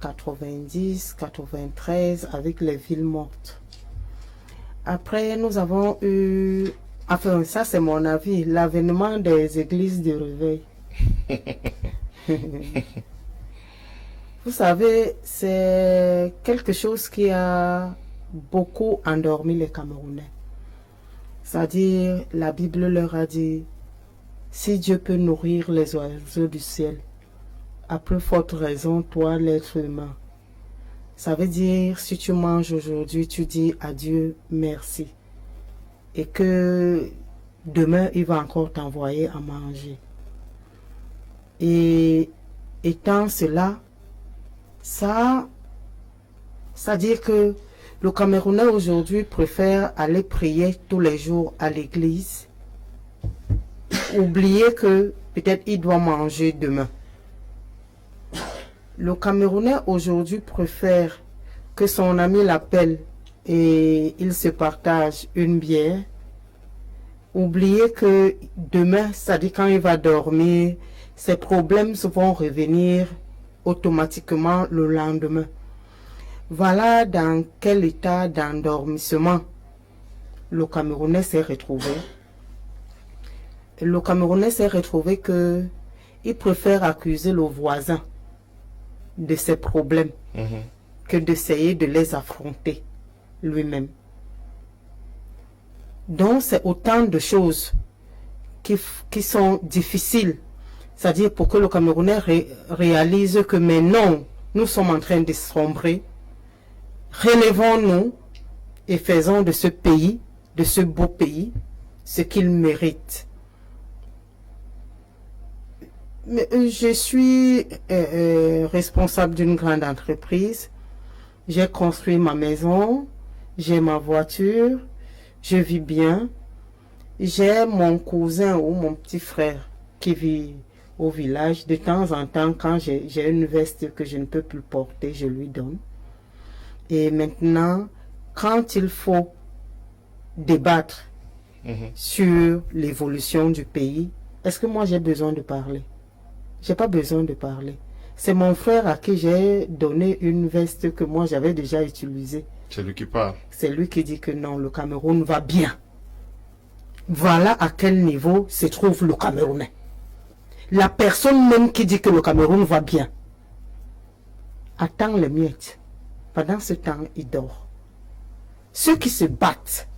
90, 93, avec les villes mortes. Après, nous avons eu, enfin, ça c'est mon avis, l'avènement des églises de réveil. Vous savez, c'est quelque chose qui a beaucoup endormi les Camerounais. C'est-à-dire, la Bible leur a dit, si Dieu peut nourrir les oiseaux du ciel, à plus forte raison, toi, l'être humain. Ça veut dire, si tu manges aujourd'hui, tu dis à Dieu merci. Et que demain, il va encore t'envoyer à manger. Et étant cela, ça veut dire que le Camerounais aujourd'hui préfère aller prier tous les jours à l'église, oublier que peut-être il doit manger demain. Le Camerounais aujourd'hui préfère que son ami l'appelle et il se partage une bière, oublier que demain, c'est-à-dire quand il va dormir, ses problèmes vont revenir automatiquement le lendemain. Voilà dans quel état d'endormissement le Camerounais s'est retrouvé. Le Camerounais s'est retrouvé que il préfère accuser le voisin de ses problèmes que d'essayer de les affronter lui-même. Donc c'est autant de choses qui sont difficiles. C'est-à-dire pour que le Camerounais réalise que maintenant, nous sommes en train de sombrer. Relevons-nous et faisons de ce pays, de ce beau pays, ce qu'il mérite. Mais je suis responsable d'une grande entreprise. J'ai construit ma maison, j'ai ma voiture, je vis bien. J'ai mon cousin ou mon petit frère qui vit au village. De temps en temps, quand j'ai une veste que je ne peux plus porter, je lui donne. Et maintenant, quand il faut débattre sur l'évolution du pays, est-ce que moi j'ai besoin de parler? J'ai pas besoin de parler. C'est mon frère à qui j'ai donné une veste que moi j'avais déjà utilisée. C'est lui qui parle. C'est lui qui dit que non, le Cameroun va bien. Voilà à quel niveau se trouve le Camerounais. La personne même qui dit que le Cameroun va bien attend les miettes. Pendant ce temps, il dort. Ceux qui se battent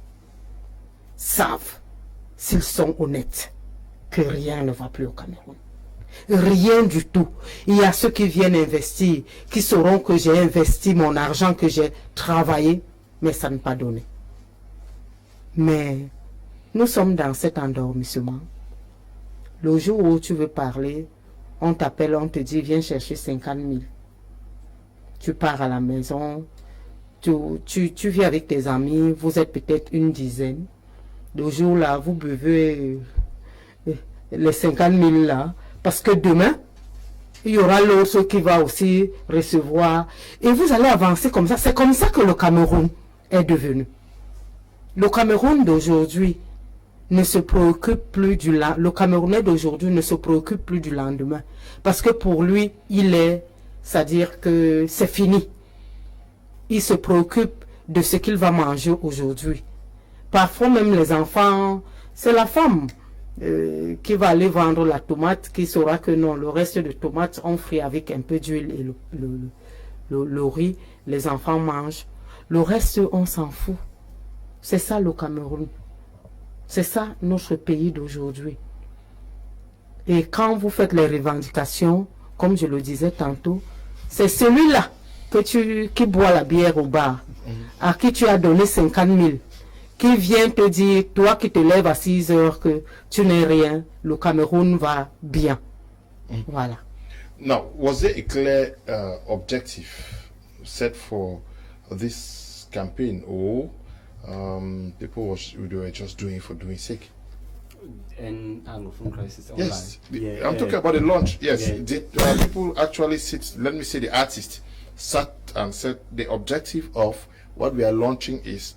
savent, s'ils sont honnêtes, que rien ne va plus au Cameroun. Rien du tout. Il y a ceux qui viennent investir, qui sauront que j'ai investi mon argent, que j'ai travaillé, mais ça n'a pas donné. Mais nous sommes dans cet endormissement. Le jour où tu veux parler, on t'appelle, on te dit, viens chercher 50 000. Tu pars à la maison, tu vis avec tes amis, vous êtes peut-être une dizaine. Le jour là, vous buvez les 50 000 là, parce que demain, il y aura l'autre qui va aussi recevoir. Et vous allez avancer comme ça. C'est comme ça que le Cameroun est devenu. Le Cameroun d'aujourd'hui ne se préoccupe plus le Camerounais d'aujourd'hui ne se préoccupe plus du lendemain. Parce que pour lui, c'est-à-dire que c'est fini. Il se préoccupe de ce qu'il va manger aujourd'hui. Parfois même les enfants, c'est la femme qui va aller vendre la tomate, qui saura que non, le reste de tomates, on frit avec un peu d'huile et le riz, les enfants mangent. Le reste, on s'en fout. C'est ça le Cameroun. C'est ça notre pays d'aujourd'hui. Et quand vous faites les revendications, comme je le disais tantôt, c'est celui-là qui boit la bière au bar, à qui tu as donné 50 000, qui vient te dire, toi qui te lèves à 6 heures, que tu n'es rien, le Cameroun va bien. Voilà. Now, was there a clear objective set for this campaign, or people were just doing it for doing sake? And Anglophone crisis online. Yes, I'm talking about the launch. Yes, did people actually sit? Let me say the artist sat and said the objective of what we are launching is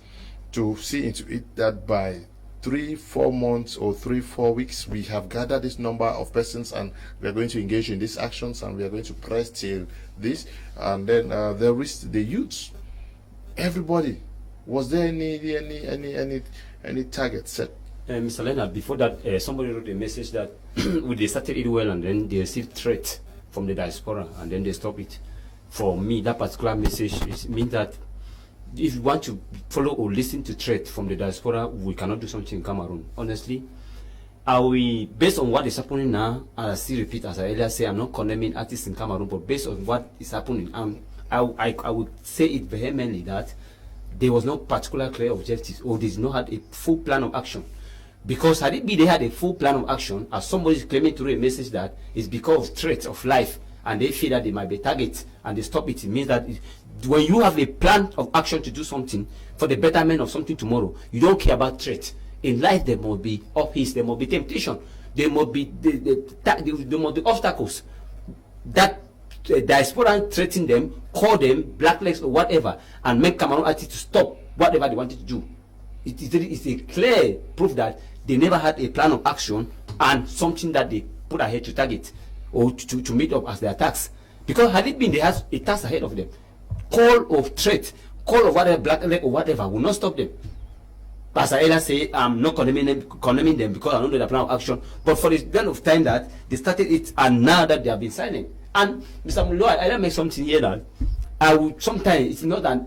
to see into it that by 3-4 months or 3-4 weeks we have gathered this number of persons and we are going to engage in these actions and we are going to press till this, and then there is the youths, everybody. Was there any target set? Mr. Leonard, before that, somebody wrote a message that they started it well and then they received threat from the diaspora and then they stopped it. For me, that particular message means that if you want to follow or listen to threat from the diaspora, we cannot do something in Cameroon. Honestly, based on what is happening now, and I still repeat, as I earlier say, I'm not condemning artists in Cameroon, but based on what is happening, I would say it vehemently that there was no particular clear objective, or they did not have a full plan of action. Because had it been they had a full plan of action, as somebody is claiming through a message that it's because of threats of life, and they feel that they might be targeted, and they stop it, it means that when you have a plan of action to do something for the betterment of something tomorrow, you don't care about threats. In life, there must be upheavals, there must be temptation, there must be there must be obstacles that diaspora threaten them, call them blacklegs or whatever, and make Cameroon artists to stop whatever they wanted to do. It's a clear proof that they never had a plan of action and something that they put ahead to target or to meet up as their task. Because had it been they had a task ahead of them, call of threat, call of whatever, blackleg or whatever, will not stop them. As I earlier say, I'm not condemning them because I don't know the plan of action. But for the length of time that they started it and now that they have been silent. And Mr. Mulo, I make something here that I would sometimes it's not an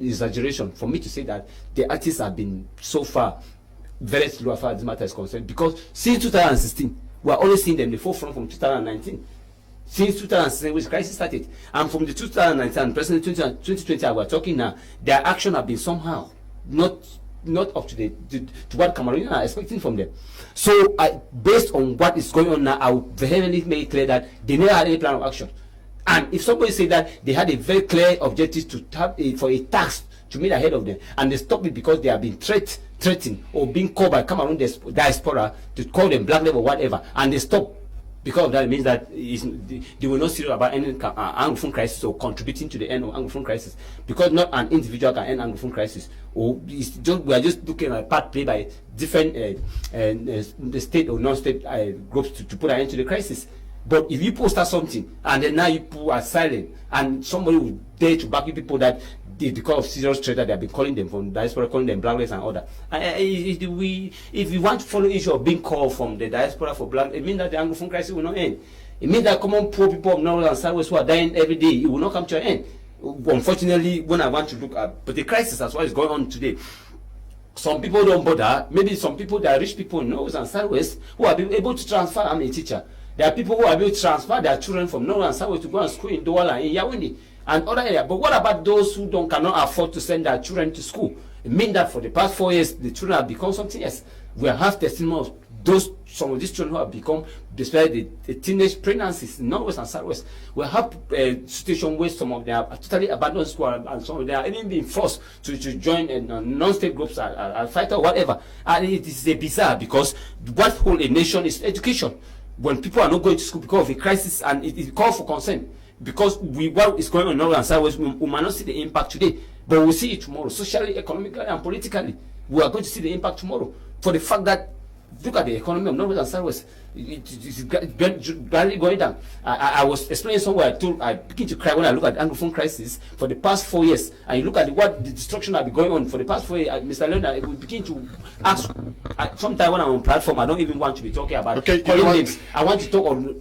exaggeration for me to say that the artists have been so far very slow as far as this matter is concerned, because since 2016 we are always seeing them in the forefront from 2019. Since 2016 when the crisis started, and from the 2019 and present 2020 we are talking now, their action have been somehow not up to what Cameroonians are expecting from them. So based on what is going on now, I will vehemently make it clear that they never had any plan of action. And if somebody say that they had a very clear objective to have for a task to meet ahead of them, and they stop it because they have been threatened or being called by Cameroon diaspora to call them black level or whatever, and they stop because of that, it means that they will not serious about any Anglophone crisis or contributing to the end of Anglophone crisis, because not an individual can end Anglophone crisis. Or we are just looking at a part played by different the state or non-state groups to put an end to the crisis. But if you post something and then now you people are silent and somebody will dare to back you people that because of serious threat that they have been calling them from diaspora, calling them blacklist and other. If you want to follow the issue of being called from the diaspora for black, it means that the Anglophone crisis will not end. It means that common poor people of North and Southwest who are dying every day, it will not come to an end. Unfortunately, when I want to look at but the crisis, that's what is going on today. Some people don't bother. Maybe some people, there are rich people in North and Southwest who are able to transfer. I'm a teacher. There are people who are able to transfer their children from North and Southwest to go and school in Douala, in Yaoundé, and other areas. But what about those who cannot afford to send their children to school? It means that for the past 4 years, the children have become something else. We have testimonies of some of these children who have become, despite the teenage pregnancies in Northwest and Southwest. We have a situation where some of them have totally abandoned school and some of them are even being forced to join non-state groups and fight or whatever. And it is a bizarre, because what whole a nation is education. When people are not going to school because of a crisis, and it calls for concern, because what is going on in North and Southwest, we might not see the impact today, But we'll see it tomorrow, socially, economically, and politically. We are going to see the impact tomorrow. For the fact that, look at the economy of Northwest and Southwest, it's gradually going down. I was explaining somewhere, I begin to cry when I look at the Anglophone crisis for the past 4 years, and you look at what the destruction has been going on for the past 4 years. Mr. Leonard, we begin to ask, sometimes when I'm on platform, I don't even want to be talking about calling names. I want to talk on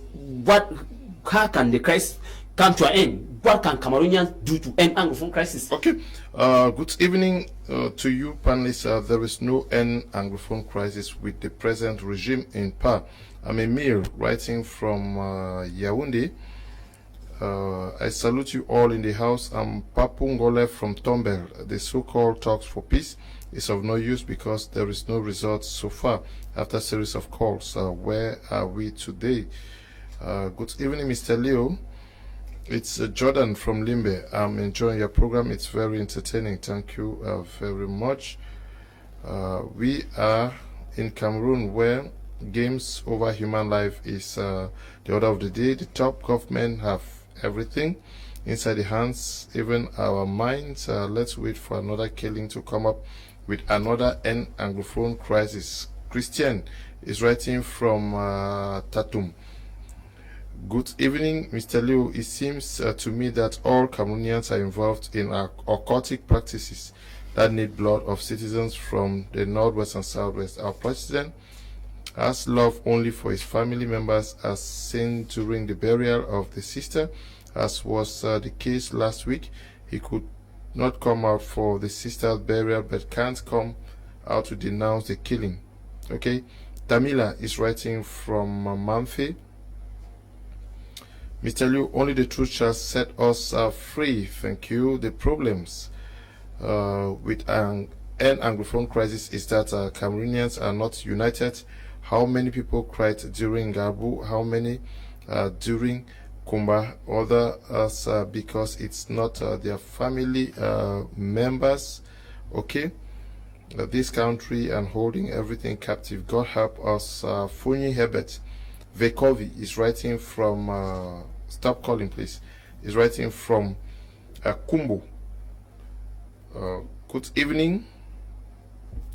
how can the crisis come to an end? What can Cameroonians do to end Anglophone crisis? Okay. Good evening to you, panelists. There is no end Anglophone crisis with the present regime in power. I'm Emil, writing from Yaoundé. I salute you all in the house. I'm Papu Ngole from Tombel. The so-called talks for peace is of no use because there is no result so far after a series of calls. Where are we today? Good evening, Mr. Leo. It's Jordan from Limbe. I'm enjoying your program. It's very entertaining. Thank you very much. We are in Cameroon, where games over human life is the order of the day. The top government have everything inside the hands, even our minds. Let's wait for another killing to come up with another end Anglophone crisis. Christian is writing from Tatum. Good evening, Mr. Liu. It seems to me that all Cameroonians are involved in occultic practices that need blood of citizens from the Northwest and Southwest. Our president has love only for his family members, as seen during the burial of the sister, as was the case last week. He could not come out for the sister's burial, but can't come out to denounce the killing. Okay, Tamila is writing from Mamfe. Mr. Liu, only the truth shall set us free. Thank you. The problems with an Anglophone crisis is that Cameroonians are not united. How many people cried during Gabu? How many during Kumba? Others because it's not their family members. Okay, this country and holding everything captive. God help us. Funyi Herbert Vekovi is writing from stop calling please, is writing from Kumbu. Good evening.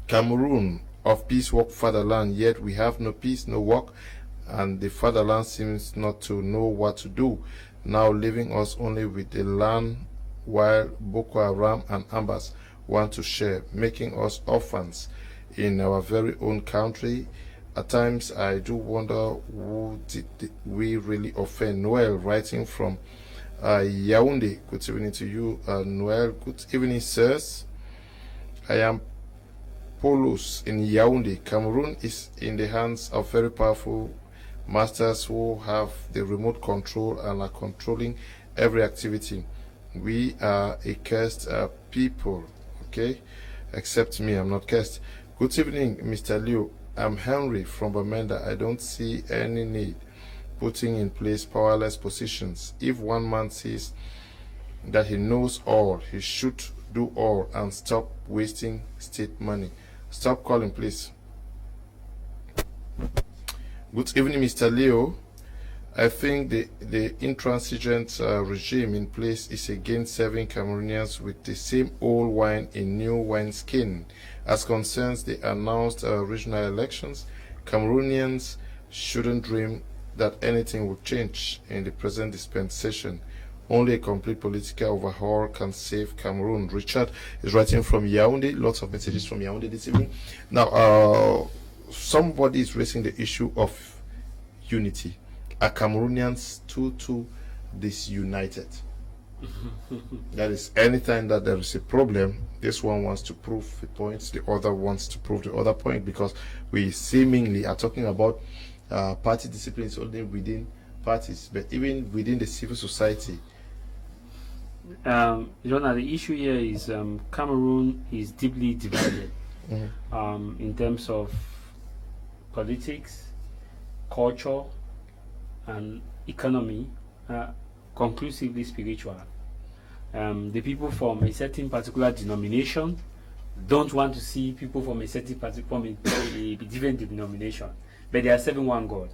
Cameroon of peace work fatherland, yet we have no peace, no work, and the fatherland seems not to know what to do, now leaving us only with the land, while Boko Haram and Ambas want to share, making us orphans in our very own country. At times, I do wonder who did we really offend. Noel, writing from Yaoundé. Good evening to you, Noel. Good evening, sirs. I am Polos in Yaoundé. Cameroon is in the hands of very powerful masters who have the remote control and are controlling every activity. We are a cursed people, okay? Except me, I'm not cursed. Good evening, Mr. Liu. I'm Henry from Bamenda. I don't see any need putting in place powerless positions. If one man says that he knows all, he should do all and stop wasting state money. Stop calling, please. Good evening, Mr. Leo. I think the intransigent regime in place is again serving Cameroonians with the same old wine in new wineskin. As concerns the announced regional elections, Cameroonians shouldn't dream that anything will change in the present dispensation. Only a complete political overhaul can save Cameroon. Richard is writing from Yaoundé. Lots of messages from Yaoundé this evening. Now, somebody is raising the issue of unity. Are Cameroonians too disunited? That is, anytime that there is a problem, this one wants to prove the point, the other wants to prove the other point, because we seemingly are talking about party disciplines only within parties, but even within the civil society. The issue here is Cameroon is deeply divided in terms of politics, culture, and economy, conclusively spiritual. The people from a certain particular denomination don't want to see people from a certain from a different denomination, but they are serving one God.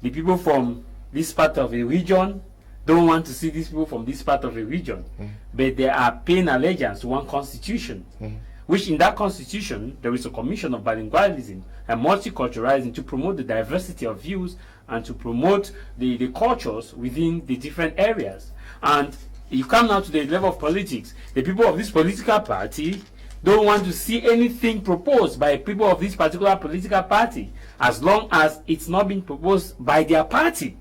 The people from this part of a region don't want to see these people from this part of the region, but they are paying allegiance to one constitution, which in that constitution there is a commission of bilingualism and multiculturalism to promote the diversity of views and to promote the cultures within the different areas. And you come now to the level of politics. The people of this political party don't want to see anything proposed by people of this particular political party as long as it's not being proposed by their party.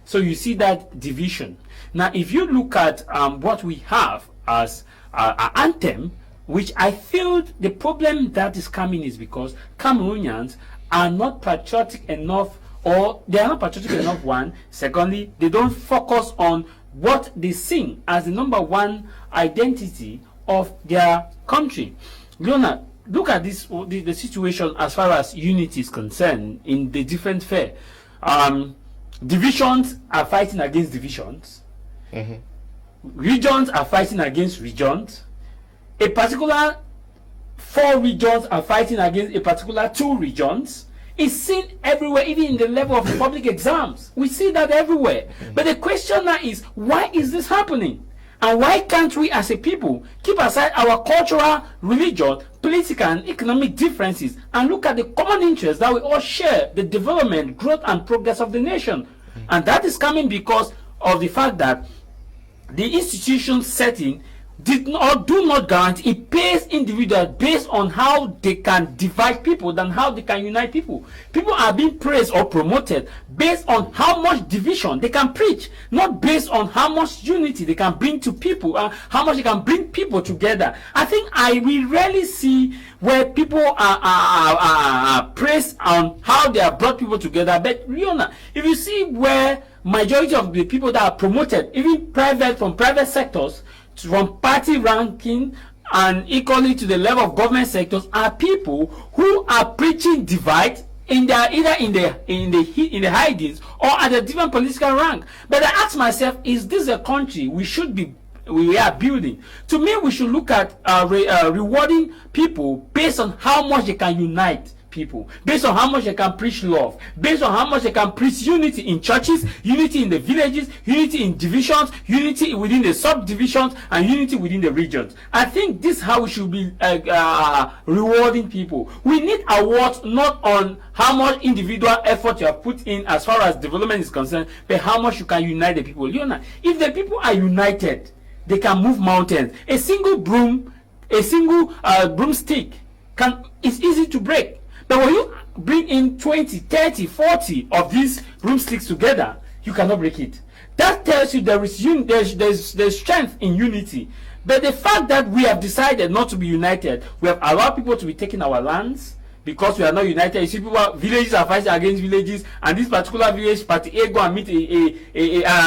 So you see that division. Now, if you look at what we have as our anthem, which I feel the problem that is coming is because Cameroonians are not patriotic enough, or they are not patriotic enough, one. Secondly, they don't focus on what they sing as the #1 identity of their country. Leonard, look at this, the situation as far as unity is concerned in the different fair. Divisions are fighting against divisions. Regions are fighting against regions. A particular 4 regions are fighting against a particular 2 regions. It's seen everywhere, even in the level of public exams. We see that everywhere. But the question now is, why is this happening? And why can't we as a people keep aside our cultural, religious, political and economic differences and look at the common interests that we all share, the development, growth and progress of the nation? And that is coming because of the fact that the institution setting do not guarantee, it pays individuals based on how they can divide people than how they can unite people. People are being praised or promoted based on how much division they can preach, not based on how much unity they can bring to people and how much they can bring people together. I think we rarely see where people are praised on how they have brought people together. But Leona, if you see where majority of the people that are promoted, even from private sectors, from party ranking and equally to the level of government sectors, are people who are preaching divide in their either in the hidings or at a different political rank. But I ask myself, is this a country we are building? To me, we should look at rewarding people based on how much they can unite people, based on how much they can preach love, based on how much they can preach unity in churches, unity in the villages, unity in divisions, unity within the subdivisions, and unity within the regions. I think this is how we should be rewarding people. We need awards not on how much individual effort you have put in as far as development is concerned, but how much you can unite the people. You know, if the people are united, they can move mountains. A single broomstick it's easy to break. But when you bring in 20, 30, 40 of these broomsticks together, you cannot break it. That tells you there's strength in unity. But the fact that we have decided not to be united, we have allowed people to be taking our lands because we are not united. You see, villages are fighting against villages, and this particular village party A go and meet an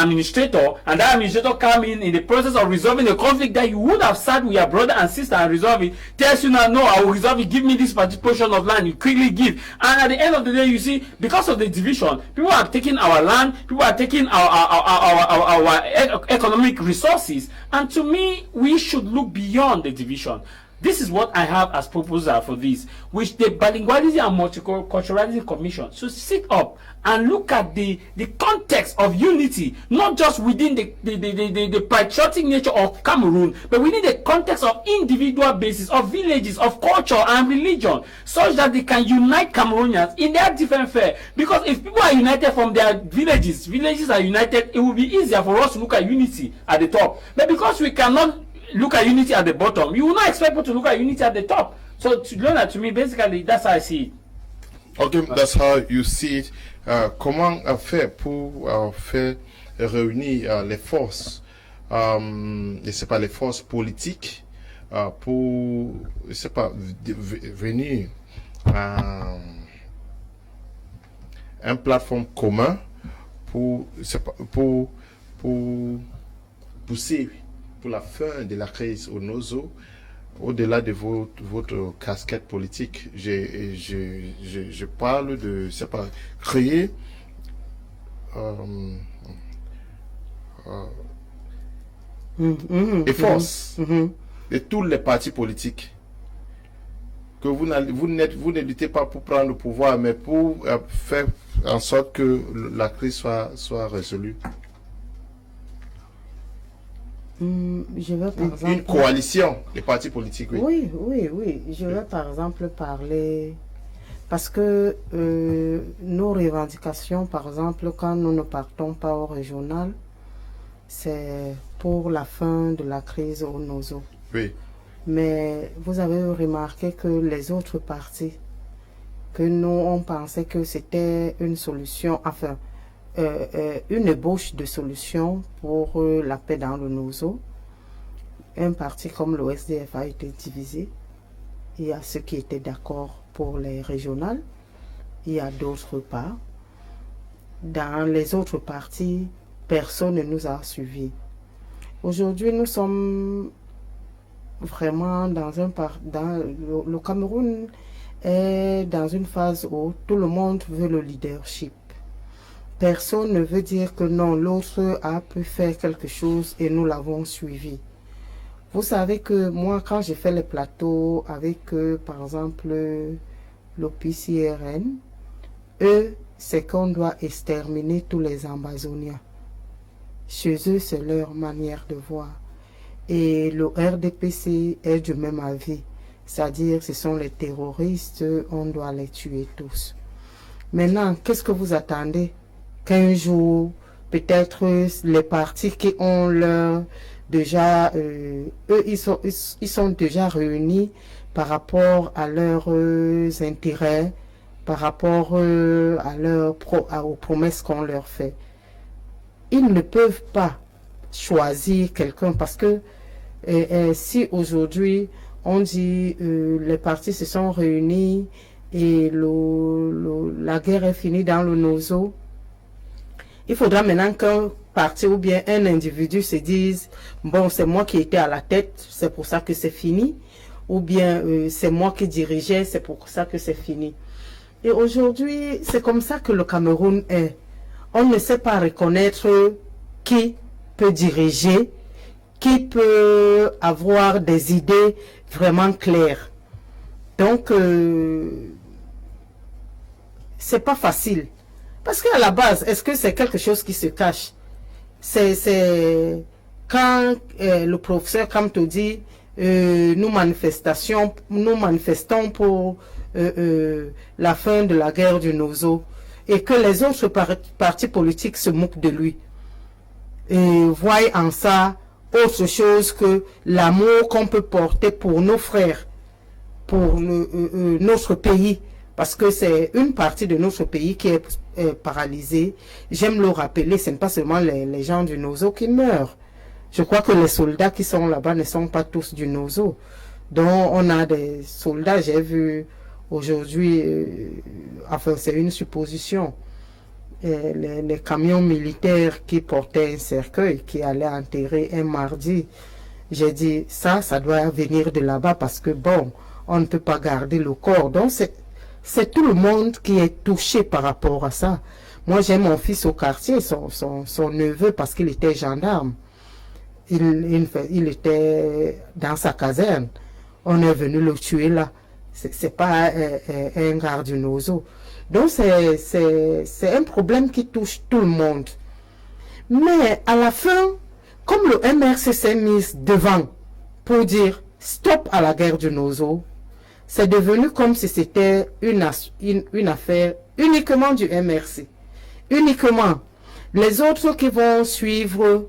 administrator, and that administrator come in the process of resolving the conflict that you would have sat with your brother and sister and resolve it, tells you now, no, I will resolve it, give me this particular portion of land, you quickly give. And at the end of the day, you see, because of the division, people are taking our land, people are taking our economic resources, and to me, we should look beyond the division. This is what I have as proposal for this, which the Bilingualism and Multiculturalism Commission should sit up and look at the context of unity, not just within the patriotic nature of Cameroon, but within the context of individual basis, of villages, of culture and religion, such that they can unite Cameroonians in their different fare. Because if people are united from their villages are united, it will be easier for us to look at unity at the top. But because we cannot look at unity at the bottom, you will not expect people to look at unity at the top. So to me, basically, that's how I see it. Okay, that's how you see it. Comment faire pour faire réunir les forces, c'est pas les forces politiques, pour, c'est pas venir à un plateforme commun pour pousser pour la fin de la crise au Nozo, au-delà de votre casquette politique. Je parle de, c'est pas, créer et force de tous les partis politiques. Que vous ne luttez pas pour prendre le pouvoir, mais pour faire en sorte que la crise soit résolue. Je vais par exemple... Une coalition, les partis politiques, oui. Oui. Je vais par exemple parler... Parce que nos revendications, par exemple, quand nous ne partons pas au régional, c'est pour la fin de la crise au Nozo. Oui. Mais vous avez remarqué que les autres partis, que nous, on pensait que c'était une solution, enfin, une ébauche de solution pour la paix dans le Nozo. Un parti comme le SDF a été divisé. Il y a ceux qui étaient d'accord pour les régionales. Il y a d'autres pas. Dans les autres partis, personne ne nous a suivis. Aujourd'hui, nous sommes vraiment le Cameroun est dans une phase où tout le monde veut le leadership. Personne ne veut dire que non, l'autre a pu faire quelque chose et nous l'avons suivi. Vous savez que moi, quand j'ai fait les plateaux avec, par exemple, l'OPCRN, eux, c'est qu'on doit exterminer tous les Amazoniens. Chez eux, c'est leur manière de voir. Et le RDPC est du même avis. C'est-à-dire, ce sont les terroristes, on doit les tuer tous. Maintenant, qu'est-ce que vous attendez? Qu'un jour, peut-être les partis qui ont leur... Déjà, eux, ils sont déjà réunis par rapport à leurs intérêts, par rapport aux promesses qu'on leur fait. Ils ne peuvent pas choisir quelqu'un parce que si aujourd'hui on dit les partis se sont réunis et la guerre est finie dans le Nozo, il faudra maintenant qu'un parti ou bien un individu se dise bon, c'est moi qui étais à la tête, c'est pour ça que c'est fini, ou bien c'est moi qui dirigeais, c'est pour ça que c'est fini. Et aujourd'hui, c'est comme ça que le Cameroun est. On ne sait pas reconnaître qui peut diriger, qui peut avoir des idées vraiment claires. Donc, c'est pas facile. Parce qu'à la base, est-ce que c'est quelque chose qui se cache? C'est quand le professeur Kamto dit nous manifestons pour la fin de la guerre du Nozo et que les autres partis politiques se moquent de lui et voient en ça autre chose que l'amour qu'on peut porter pour nos frères, pour notre pays, parce que c'est une partie de notre pays qui est paralysée. J'aime le rappeler, ce n'est pas seulement les gens du Nozo qui meurent. Je crois que les soldats qui sont là-bas ne sont pas tous du Nozo. Donc on a des soldats, j'ai vu aujourd'hui, enfin c'est une supposition, les camions militaires qui portaient un cercueil, qui allaient enterrer un mardi. J'ai dit, ça doit venir de là-bas parce que bon, on ne peut pas garder le corps. Donc c'est tout le monde qui est touché par rapport à ça. Moi, j'ai mon fils au quartier, son neveu, parce qu'il était gendarme. Il était dans sa caserne. On est venu le tuer là. C'est pas un garde du Nozo. Donc, c'est un problème qui touche tout le monde. Mais à la fin, comme le MRC s'est mis devant pour dire stop à la guerre du Nozo, c'est devenu comme si c'était une affaire uniquement du MRC. Uniquement. Les autres qui vont suivre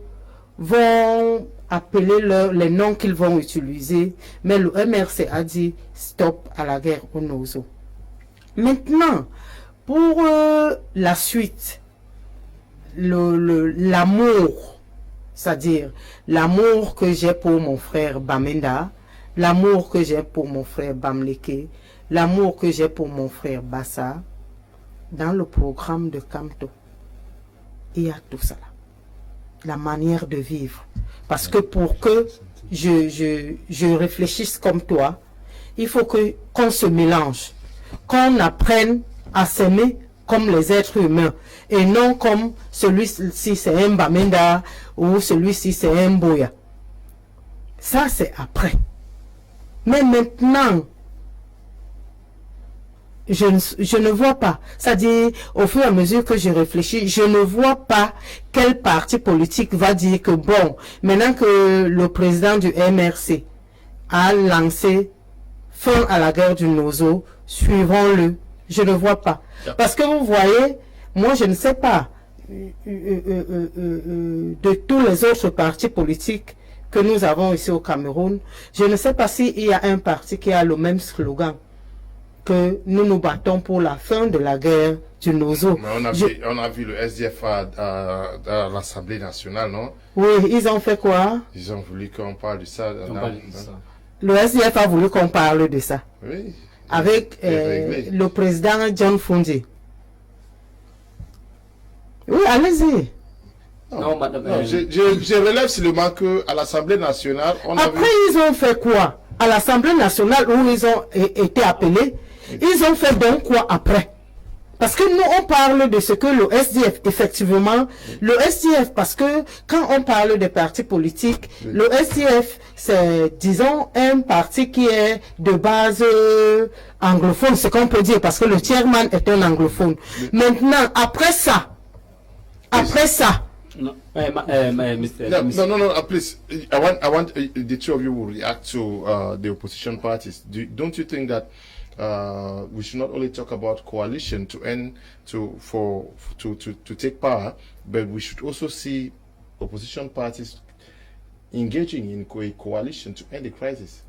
vont appeler les noms qu'ils vont utiliser, mais le MRC a dit stop à la guerre au Nozo. Maintenant, pour la suite, l'amour, c'est-à-dire l'amour que j'ai pour mon frère Bamenda, l'amour que j'ai pour mon frère Bamleke, l'amour que j'ai pour mon frère Bassa, dans le programme de Kamto, il y a tout ça là. La manière de vivre. Parce que pour que je réfléchisse comme toi, il faut qu'on se mélange, qu'on apprenne à s'aimer comme les êtres humains, et non comme celui-ci c'est un Bamenda ou celui-ci c'est un Boya. Ça c'est après. Mais maintenant, je ne vois pas. C'est-à-dire, au fur et à mesure que je réfléchis, je ne vois pas quel parti politique va dire que bon, maintenant que le président du MRC a lancé fin à la guerre du Nozo, suivons-le. Je ne vois pas. Parce que vous voyez, moi je ne sais pas de tous les autres partis politiques que nous avons ici au Cameroun, je ne sais pas s'il y a un parti qui a le même slogan que nous nous battons pour la fin de la guerre du Nozo. Mais on a vu le SDF à l'Assemblée nationale, non? Oui, ils ont fait quoi? Ils ont voulu qu'on parle de ça. Le SDF a voulu qu'on parle de ça. Oui. Avec le président John Fundi. Oui, allez-y. Non, je relève seulement qu'à l'Assemblée nationale, Après, ils ont fait quoi? À l'Assemblée nationale où ils ont été appelés, ils ont fait donc quoi après? Parce que nous, on parle de ce que le SDF, effectivement, le SDF, parce que quand on parle des partis politiques, le SDF, c'est, disons, un parti qui est de base anglophone, c'est qu'on peut dire, parce que le chairman est un anglophone. Maintenant, après ça, No, please. I want the two of you will react to the opposition parties. Don't you think that we should not only talk about coalition to take power, but we should also see opposition parties engaging in a coalition to end the crisis?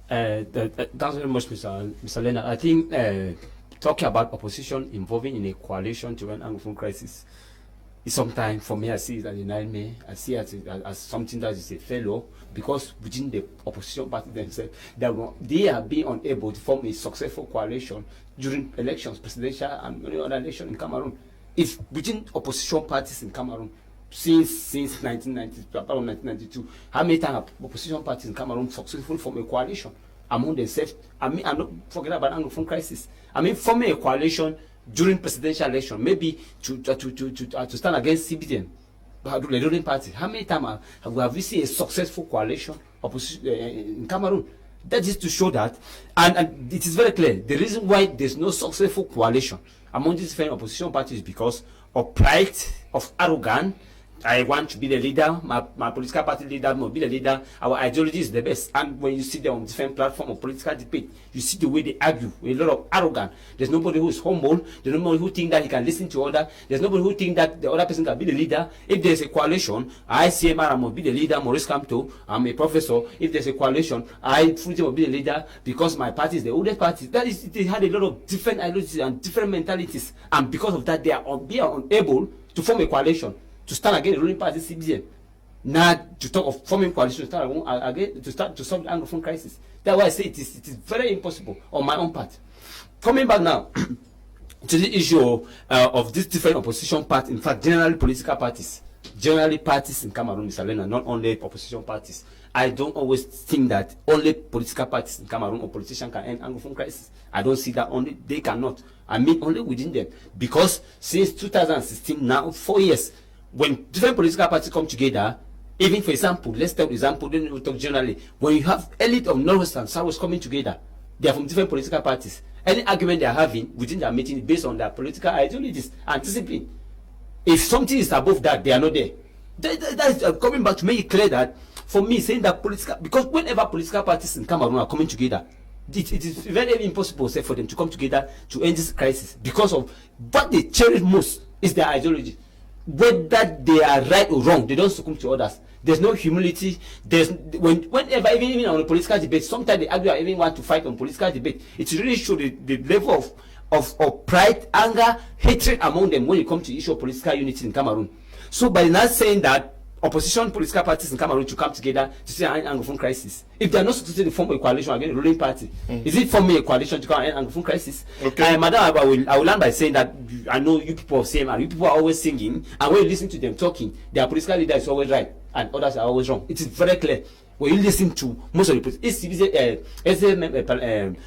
Thanks very much, Mr. Leonard. I think talking about opposition involving in a coalition to end Anglophone crisis. Sometimes for me, I see it as a nightmare. I see it as something that is a failure, because within the opposition party themselves, they are being unable to form a successful coalition during elections, presidential and any other election in Cameroon. If within opposition parties in Cameroon, since 1992, how many times have opposition parties in Cameroon successfully formed a coalition among themselves? I mean, I'm not forgetting about Anglophone crisis. I mean, forming a coalition during presidential election, maybe to stand against CBDN, the ruling party. How many times have we seen a successful coalition opposition in Cameroon? That is to show that, and it is very clear, the reason why there's no successful coalition among these different opposition parties is because of pride, of arrogance. I want to be the leader, my political party leader must be the leader, our ideology is the best. And when you see them on different platforms of political debate, you see the way they argue with a lot of arrogance. There's nobody who is humble, there's nobody who thinks that he can listen to others, there's nobody who thinks that the other person can be the leader. If there's a coalition, I, Cmer, must be the leader, Maurice Kamto, I'm a professor. If there's a coalition, I, Fruity, must be the leader because my party is the oldest party. That is, they had a lot of different ideologies and different mentalities. And because of that, they are unable to form a coalition to stand against the ruling party CBN. Now to talk of forming coalition to start again to solve the Anglophone crisis. That's why I say it is very impossible on my own part. Coming back now to the issue of these different opposition parties, in fact, generally political parties, generally parties in Cameroon, Mr. Leonard, not only opposition parties. I don't always think that only political parties in Cameroon or politicians can end Anglophone crisis. I don't see that only they cannot. I mean only within them, because since 2016 now 4 years. When different political parties come together, even for example, let's take example, then we'll talk generally. When you have elite of Northwest and Southwest coming together, they are from different political parties. Any argument they are having within their meeting is based on their political ideologies and discipline. If something is above that, they are not there. That is coming back to make it clear that, for me, saying that because whenever political parties in Cameroon are coming together, it is very impossible, say, for them to come together to end this crisis, because of what they cherish most is their ideology. Whether they are right or wrong, they don't succumb to others. There's no humility. Whenever, even on a political debate, sometimes they argue, I even want to fight on political debate. It really shows the level of pride, anger, hatred among them when it comes to the issue of political unity in Cameroon. So by not saying that opposition political parties in Cameroon to come together to see an Anglophone crisis, if they are not successful to form a coalition against the ruling party, is it forming a coalition to come and end Anglophone crisis? Okay. Madam, I will land by saying that I know you people of CMR, you people are always singing, and when you listen to them talking, their political leader is always right and others are always wrong. It is very clear. When you listen to most of the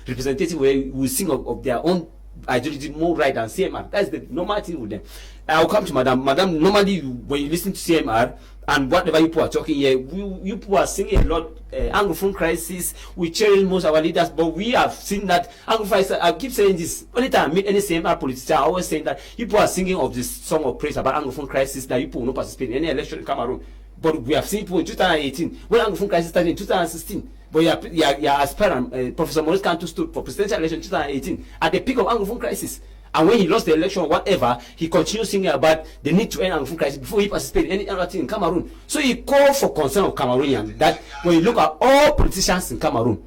representatives, where you will sing of their own ideology more right than CMR. That's the normal thing with them. I'll come to Madam. Madam, normally when you listen to CMR, And whatever you people are talking here, you people are singing a lot, Anglophone crisis, we cherish most of our leaders, but we have seen that Anglophone, I keep saying this, only time I meet any CMR politician, I always saying that you people are singing of this song of praise about Anglophone crisis, that you people will not participate in any election in Cameroon. But we have seen people in 2018, when Anglophone crisis started in 2016, but you are aspirant, Professor Maurice Kantu stood for presidential election in 2018, at the peak of Anglophone crisis. And when he lost the election or whatever, he continued singing about the need to end Anglophone crisis before he participated in any other thing in Cameroon. So he called for concern of Cameroonians that when you look at all politicians in Cameroon,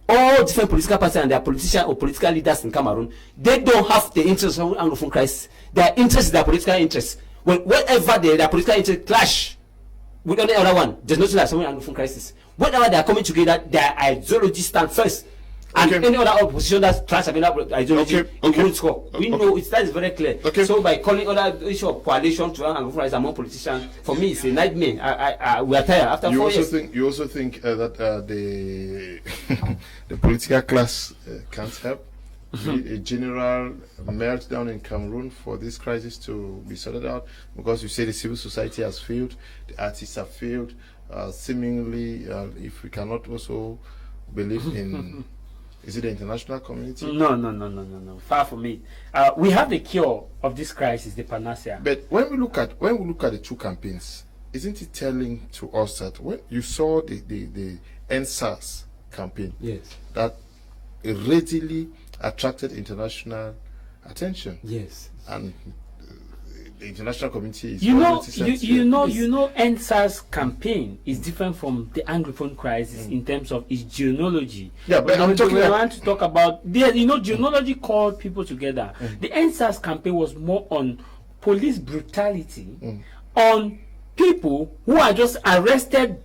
all different political parties and their politicians or political leaders in Cameroon, they don't have the interest of Anglophone crisis. Their interest is their political interest. Whenever their political interest clash with any other one, there's nothing like someone Anglophone crisis. Whenever they are coming together, their ideology stand first. And any other opposition that's clash about ideology, won't score. We know that is very clear. So by calling other issue of coalition to Anglophone crisis among politicians, for me it's a nightmare. We are tired after 4 years. You also think that the the political class can't help? A general meltdown in Cameroon for this crisis to be sorted out, because you say the civil society has failed, the artists have failed, seemingly if we cannot also believe in is it the international community? No. Far from it. We have the cure of this crisis, the panacea. But when we look at the two campaigns, isn't it telling to us that when you saw the NSAS campaign, yes, that it readily attracted international attention? Yes. And the international community is NSAS campaign is different from the Anglophone crisis in terms of its genealogy. Yeah, but we want to talk about genealogy called people together. The NSAS campaign was more on police brutality, on people who are just arrested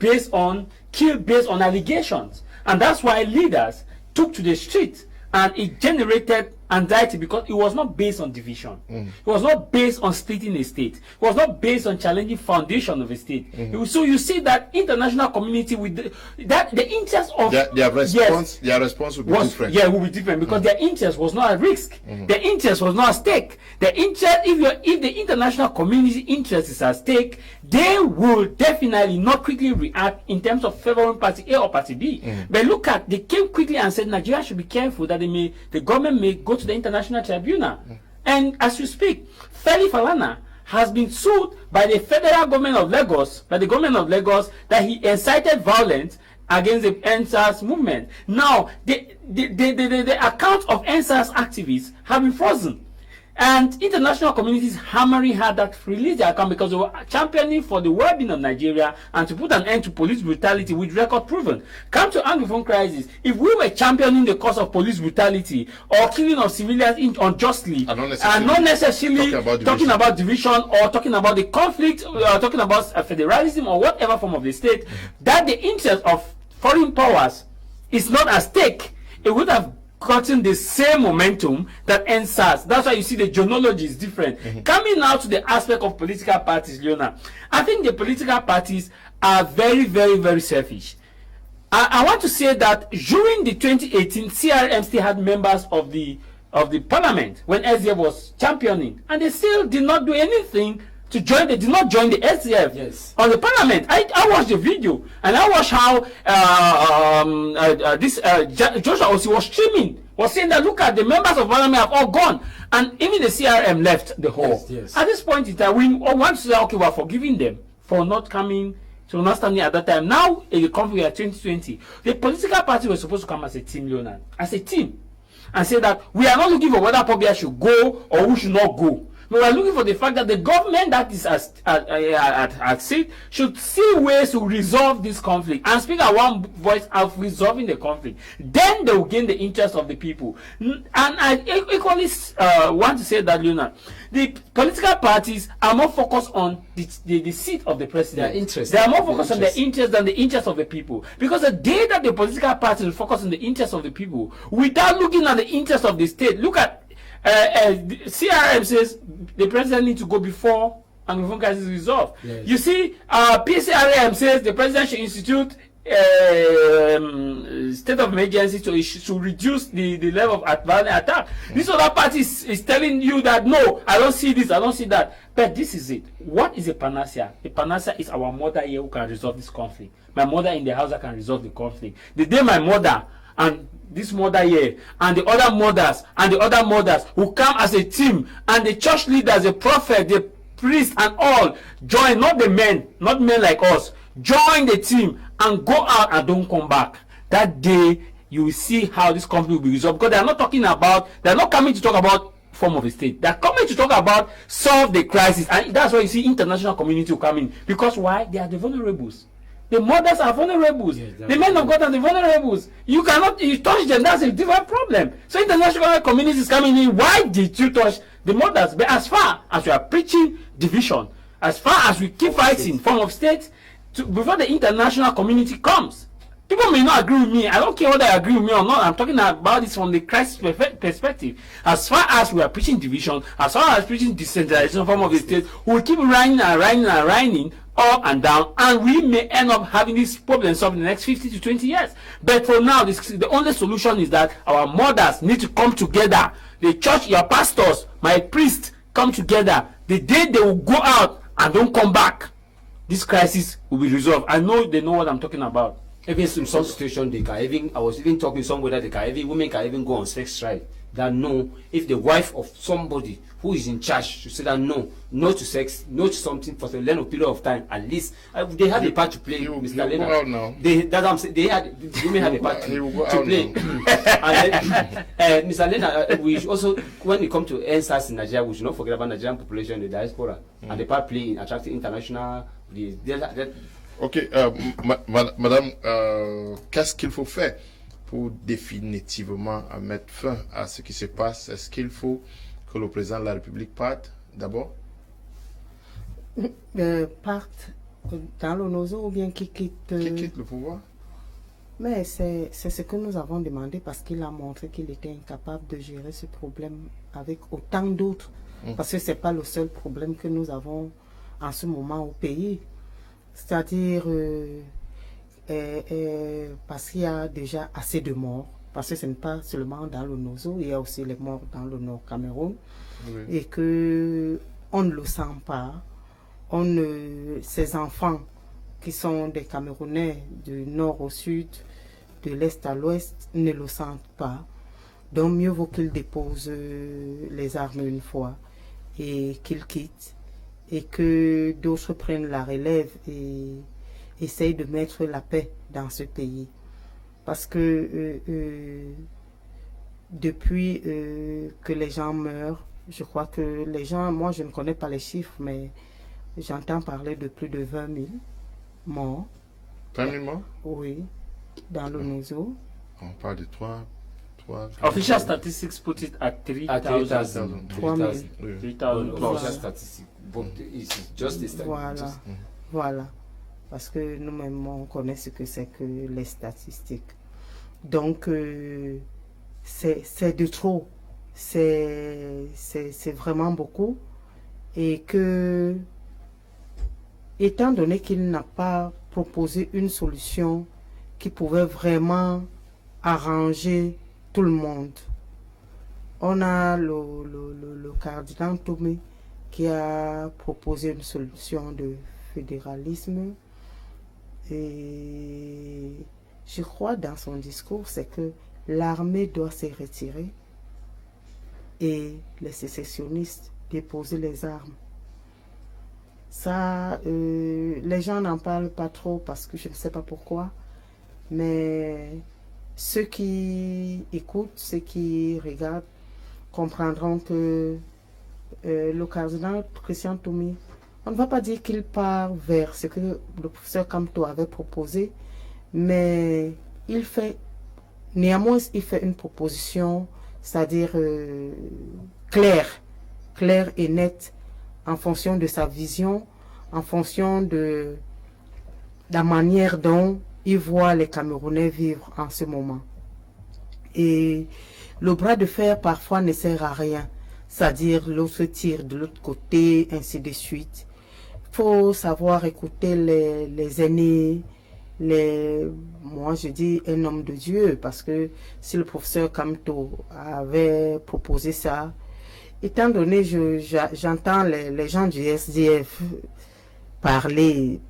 killed based on allegations, and that's why leaders took to the street. And it generated anxiety because it was not based on division. It was not based on splitting a state. It was not based on challenging foundation of a state. So you see that international community with the interest of their response will be different. Yeah, will be different because their interest was not at risk. Their interest was not at stake. Their interest, if the international community interest is at stake, they will definitely not quickly react in terms of favoring party A or party B. But look at, they came quickly and said Nigeria should be careful that the government may go to the international tribunal. And as you speak, Feli Falana has been sued by the federal government of Lagos, that he incited violence against the NSAS movement. Now, the account of NSAS activists have been frozen. And international communities hammering hard that release their account because they were championing for the well-being of Nigeria and to put an end to police brutality with record proven. Come to Anglophone crisis. If we were championing the cause of police brutality or killing of civilians unjustly and not necessarily talking about division or talking about the conflict or talking about federalism or whatever form of the state, that the interest of foreign powers is not at stake, it would have gotten the same momentum that NSAS. That's why you see the genealogy is different. Coming now to the aspect of political parties, Leona, I think the political parties are very, very, very selfish. I want to say that during the 2018, CRM still had members of the parliament when SDF was championing, and they still did not do anything to join. They did not join the SDF on the parliament. I watched the video and I watched how Joshua Osi was streaming, was saying that look at the members of parliament have all gone, and even the CRM left the hall. At this point in time, we want to say, okay, we're forgiving them for not coming, so not standing at that time. Now in the conflict of 2020, the political party was supposed to come as a team, Leonard, as a team, and say that we are not looking for whether Pobia should go or who should not go. We are looking for the fact that the government that is at seat should see ways to resolve this conflict and speak at one voice of resolving the conflict. Then they will gain the interest of the people. And I equally want to say that, Leonard, the political parties are more focused on the seat of the president. They are more focused on their interest than the interest of the people. Because the day that the political parties will focus on the interest of the people without looking at the interest of the state, look at CRM says the president needs to go before Anglophone crisis is resolved. You see, PCRM says the president should institute state of emergency to reduce the level of violent attack. This other party is telling you that no, I don't see this, I don't see that. But this is it. What is a panacea? A panacea is our mother here who can resolve this conflict. My mother in the house that can resolve the conflict. The day my mother and this mother here and the other mothers who come as a team, and the church leaders, the prophet, the priest and all join, not men like us, join the team and go out and don't come back. That day you will see how this conflict will be resolved, because they are not coming to talk about form of a state. They are coming to talk about solve the crisis, and that's why you see international community will come in. Because why? They are the vulnerables. The mothers are vulnerables. Yes, the men of God are the vulnerables. You touch them, that's a different problem. So international community is coming in. Why did you touch the mothers? But as far as we are preaching division, as far as we keep fighting form of state, before the international community comes, people may not agree with me. I don't care whether they agree with me or not. I'm talking about this from the crisis perspective. As far as we are preaching division, as far as preaching decentralization form of the state, we will keep running up and down, and we may end up having this problem solved in the next 50 to 20 years. But for now, the only solution is that our mothers need to come together. The church, your pastors, my priests, come together. The day they will go out and don't come back, this crisis will be resolved. I know they know what I'm talking about. Even in some situation, I was even talking somewhere that women can even go on sex strike. That no, if the wife of somebody who is in charge should say that no to sex, no to something for a length of period of time, at least they had a part to play. Mr. Leonard, the women had a part to play. And Mr. Leonard, we also, when it comes to NSAS in Nigeria, we should not forget about Nigerian population, the diaspora, and the part play in attracting international. Ok, madame, qu'est-ce qu'il faut faire pour définitivement mettre fin à ce qui se passe? Est-ce qu'il faut que le président de la République parte d'abord? Parte dans le nozo ou bien qui quitte le pouvoir? Mais c'est ce que nous avons demandé, parce qu'il a montré qu'il était incapable de gérer ce problème avec autant d'autres. Parce que ce n'est pas le seul problème que nous avons en ce moment au pays. C'est-à-dire parce qu'il y a déjà assez de morts, parce que ce n'est pas seulement dans le Nozo, il y a aussi les morts dans le Nord Cameroun, oui. Et que on ne le sent pas. Ces enfants qui sont des Camerounais du nord au sud, de l'est à l'ouest, ne le sentent pas. Donc mieux vaut qu'ils déposent les armes une fois et qu'ils quittent, et que d'autres prennent la relève et essayent de mettre la paix dans ce pays. Parce que depuis que les gens meurent, je crois que les gens, moi je ne connais pas les chiffres, mais j'entends parler de plus de 20 000 morts. 20 000 morts? Oui, dans le Nozo. On parle de 3. Official statistics put it at 3,000. 3,000. Official statistics. But it's just a statistic. Voilà. Parce que nous-mêmes, on connaît ce que c'est que les statistiques. Donc, c'est de trop. C'est vraiment beaucoup. Et que, étant donné qu'il n'a pas proposé une solution qui pouvait vraiment arranger tout le monde, on a le cardinal Tomé qui a proposé une solution de fédéralisme, et je crois dans son discours c'est que l'armée doit se retirer et les sécessionnistes déposer les armes. Ça, les gens n'en parlent pas trop parce que je ne sais pas pourquoi, mais ceux qui écoutent, ceux qui regardent comprendront que le cardinal Christian Toumi, on ne va pas dire qu'il part vers ce que le professeur Kamto avait proposé, mais néanmoins il fait une proposition, c'est-à-dire claire et nette, en fonction de sa vision, en fonction de la manière dont il voit les Camerounais vivre en ce moment. Et le bras de fer parfois ne sert à rien, c'est-à-dire l'autre tire de l'autre côté, ainsi de suite. Il faut savoir écouter les aînés, moi je dis un homme de Dieu, parce que si le professeur Kamto avait proposé ça, étant donné j'entends les gens du SDF parler,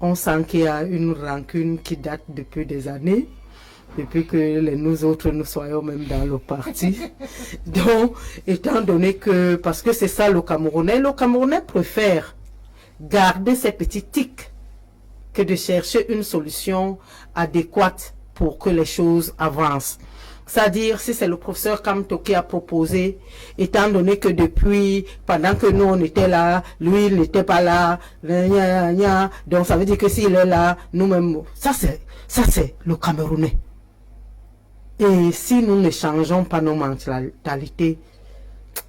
on sent qu'il y a une rancune qui date depuis des années, depuis que nous autres nous soyons même dans le parti. Donc, étant donné que, parce que c'est ça le Camerounais préfère garder ses petits tics que de chercher une solution adéquate pour que les choses avancent. C'est-à-dire, si c'est le professeur Kamto qui a proposé, étant donné que depuis, pendant que nous on était là, lui il n'était pas là, donc ça veut dire que s'il est là, nous-mêmes, ça c'est le Camerounais. Et si nous ne changeons pas nos mentalités,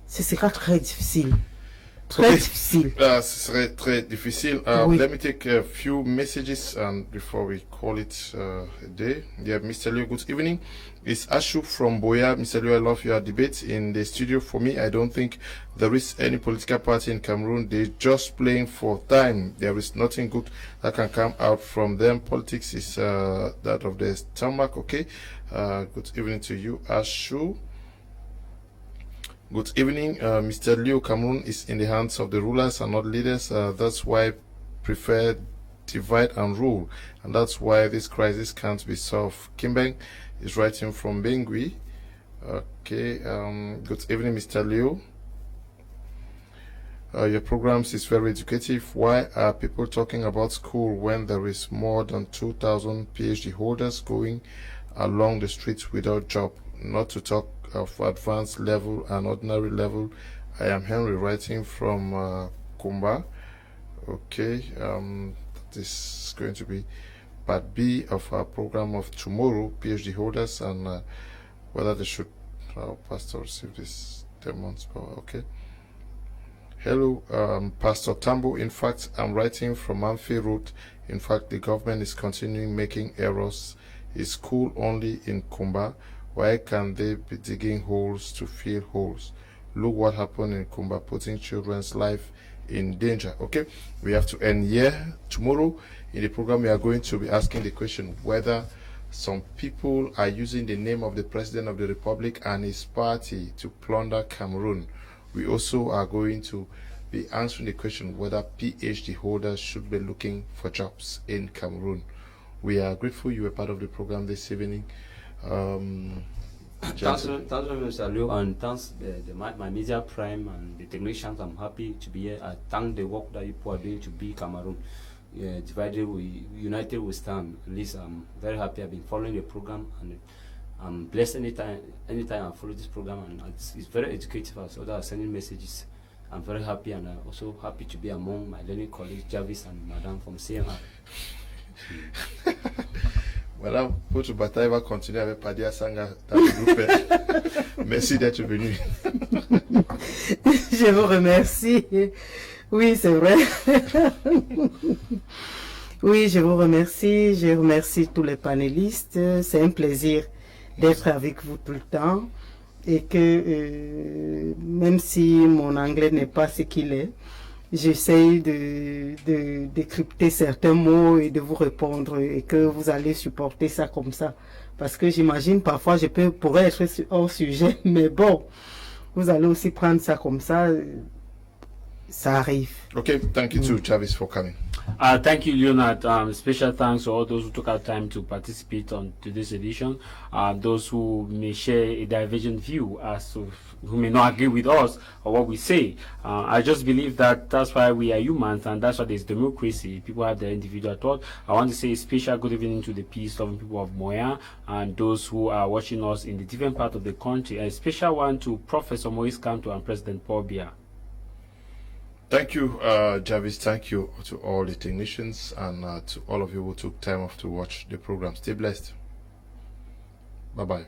ce sera très difficile. Très difficile. Ce serait très difficile. Oui. Let me take a few messages before we call it a day. Yeah, Mr. Liu, good evening. It's Ashu from Boya. Mr. Liu, I love your debate in the studio. For me, I don't think there is any political party in Cameroon. They're just playing for time. There is nothing good that can come out from them. Politics is that of the stomach. Okay. Good evening to you, Ashu. Good evening, Mr. Liu. Cameroon is in the hands of the rulers and not leaders. That's why prefer divide and rule, and that's why this crisis can't be solved. Kimbeng is writing from Bengui. Okay. Good evening, Mr. Liu. Your programs is very educative. Why are people talking about school when there is more than 2,000 PhD holders going along the streets without job? Not to talk of advanced level and ordinary level. I am Henry, writing from Kumba. Okay, this is going to be part B of our program of tomorrow, PhD holders, and whether they should pastor receive this 10 months. Okay. Hello, Pastor Tambo. In fact, I'm writing from Amphi Road. In fact, the government is continuing making errors. Is school only in Kumba? Why can't they be digging holes to fill holes? Look what happened in Kumba, putting children's life in danger. Okay, we have to end here. Tomorrow in the program, we are going to be asking the question whether some people are using the name of the President of the Republic and his party to plunder Cameroon. We also are going to be answering the question whether PhD holders should be looking for jobs in Cameroon. We are grateful you were part of the program this evening. Thanks, Mr. Liu, and thanks my media prime and the technicians. I'm happy to be here. I thank the work that you are doing to be Cameroon. Divided, united we stand. At least I'm very happy. I've been following the program, and I'm blessed anytime I follow this program, and it's very educative. So that I'm sending messages. I'm very happy, and I'm also happy to be among my learning colleagues, Jarvis and Madame from CMR. Madame, pour tout bataille va continuer avec Padia Sanga dans le groupe. Merci d'être venu. Je vous remercie. Oui, c'est vrai. Oui, je vous remercie. Je remercie tous les panélistes. C'est un plaisir d'être avec vous tout le temps. Et que même si mon anglais n'est pas ce qu'il est, j'essaye de décrypter certains mots et de vous répondre, et que vous allez supporter ça comme ça. Parce que j'imagine parfois je pourrais être hors sujet, mais bon, vous allez aussi prendre ça comme ça. Ça arrive. Okay, thank you to Jarvis for coming. Thank you, Leonard. Special thanks to all those who took out time to participate on today's edition. Those who may share a divergent view as to who may not agree with us or what we say. I just believe that that's why we are humans, and that's why there's democracy. People have their individual thought. I want to say a special good evening to the peace-loving people of Moya and those who are watching us in the different part of the country. A special one to Professor Maurice Kamto and President Paul Biya. Thank you, Jarvis. Thank you to all the technicians and to all of you who took time off to watch the program. Stay blessed. Bye-bye.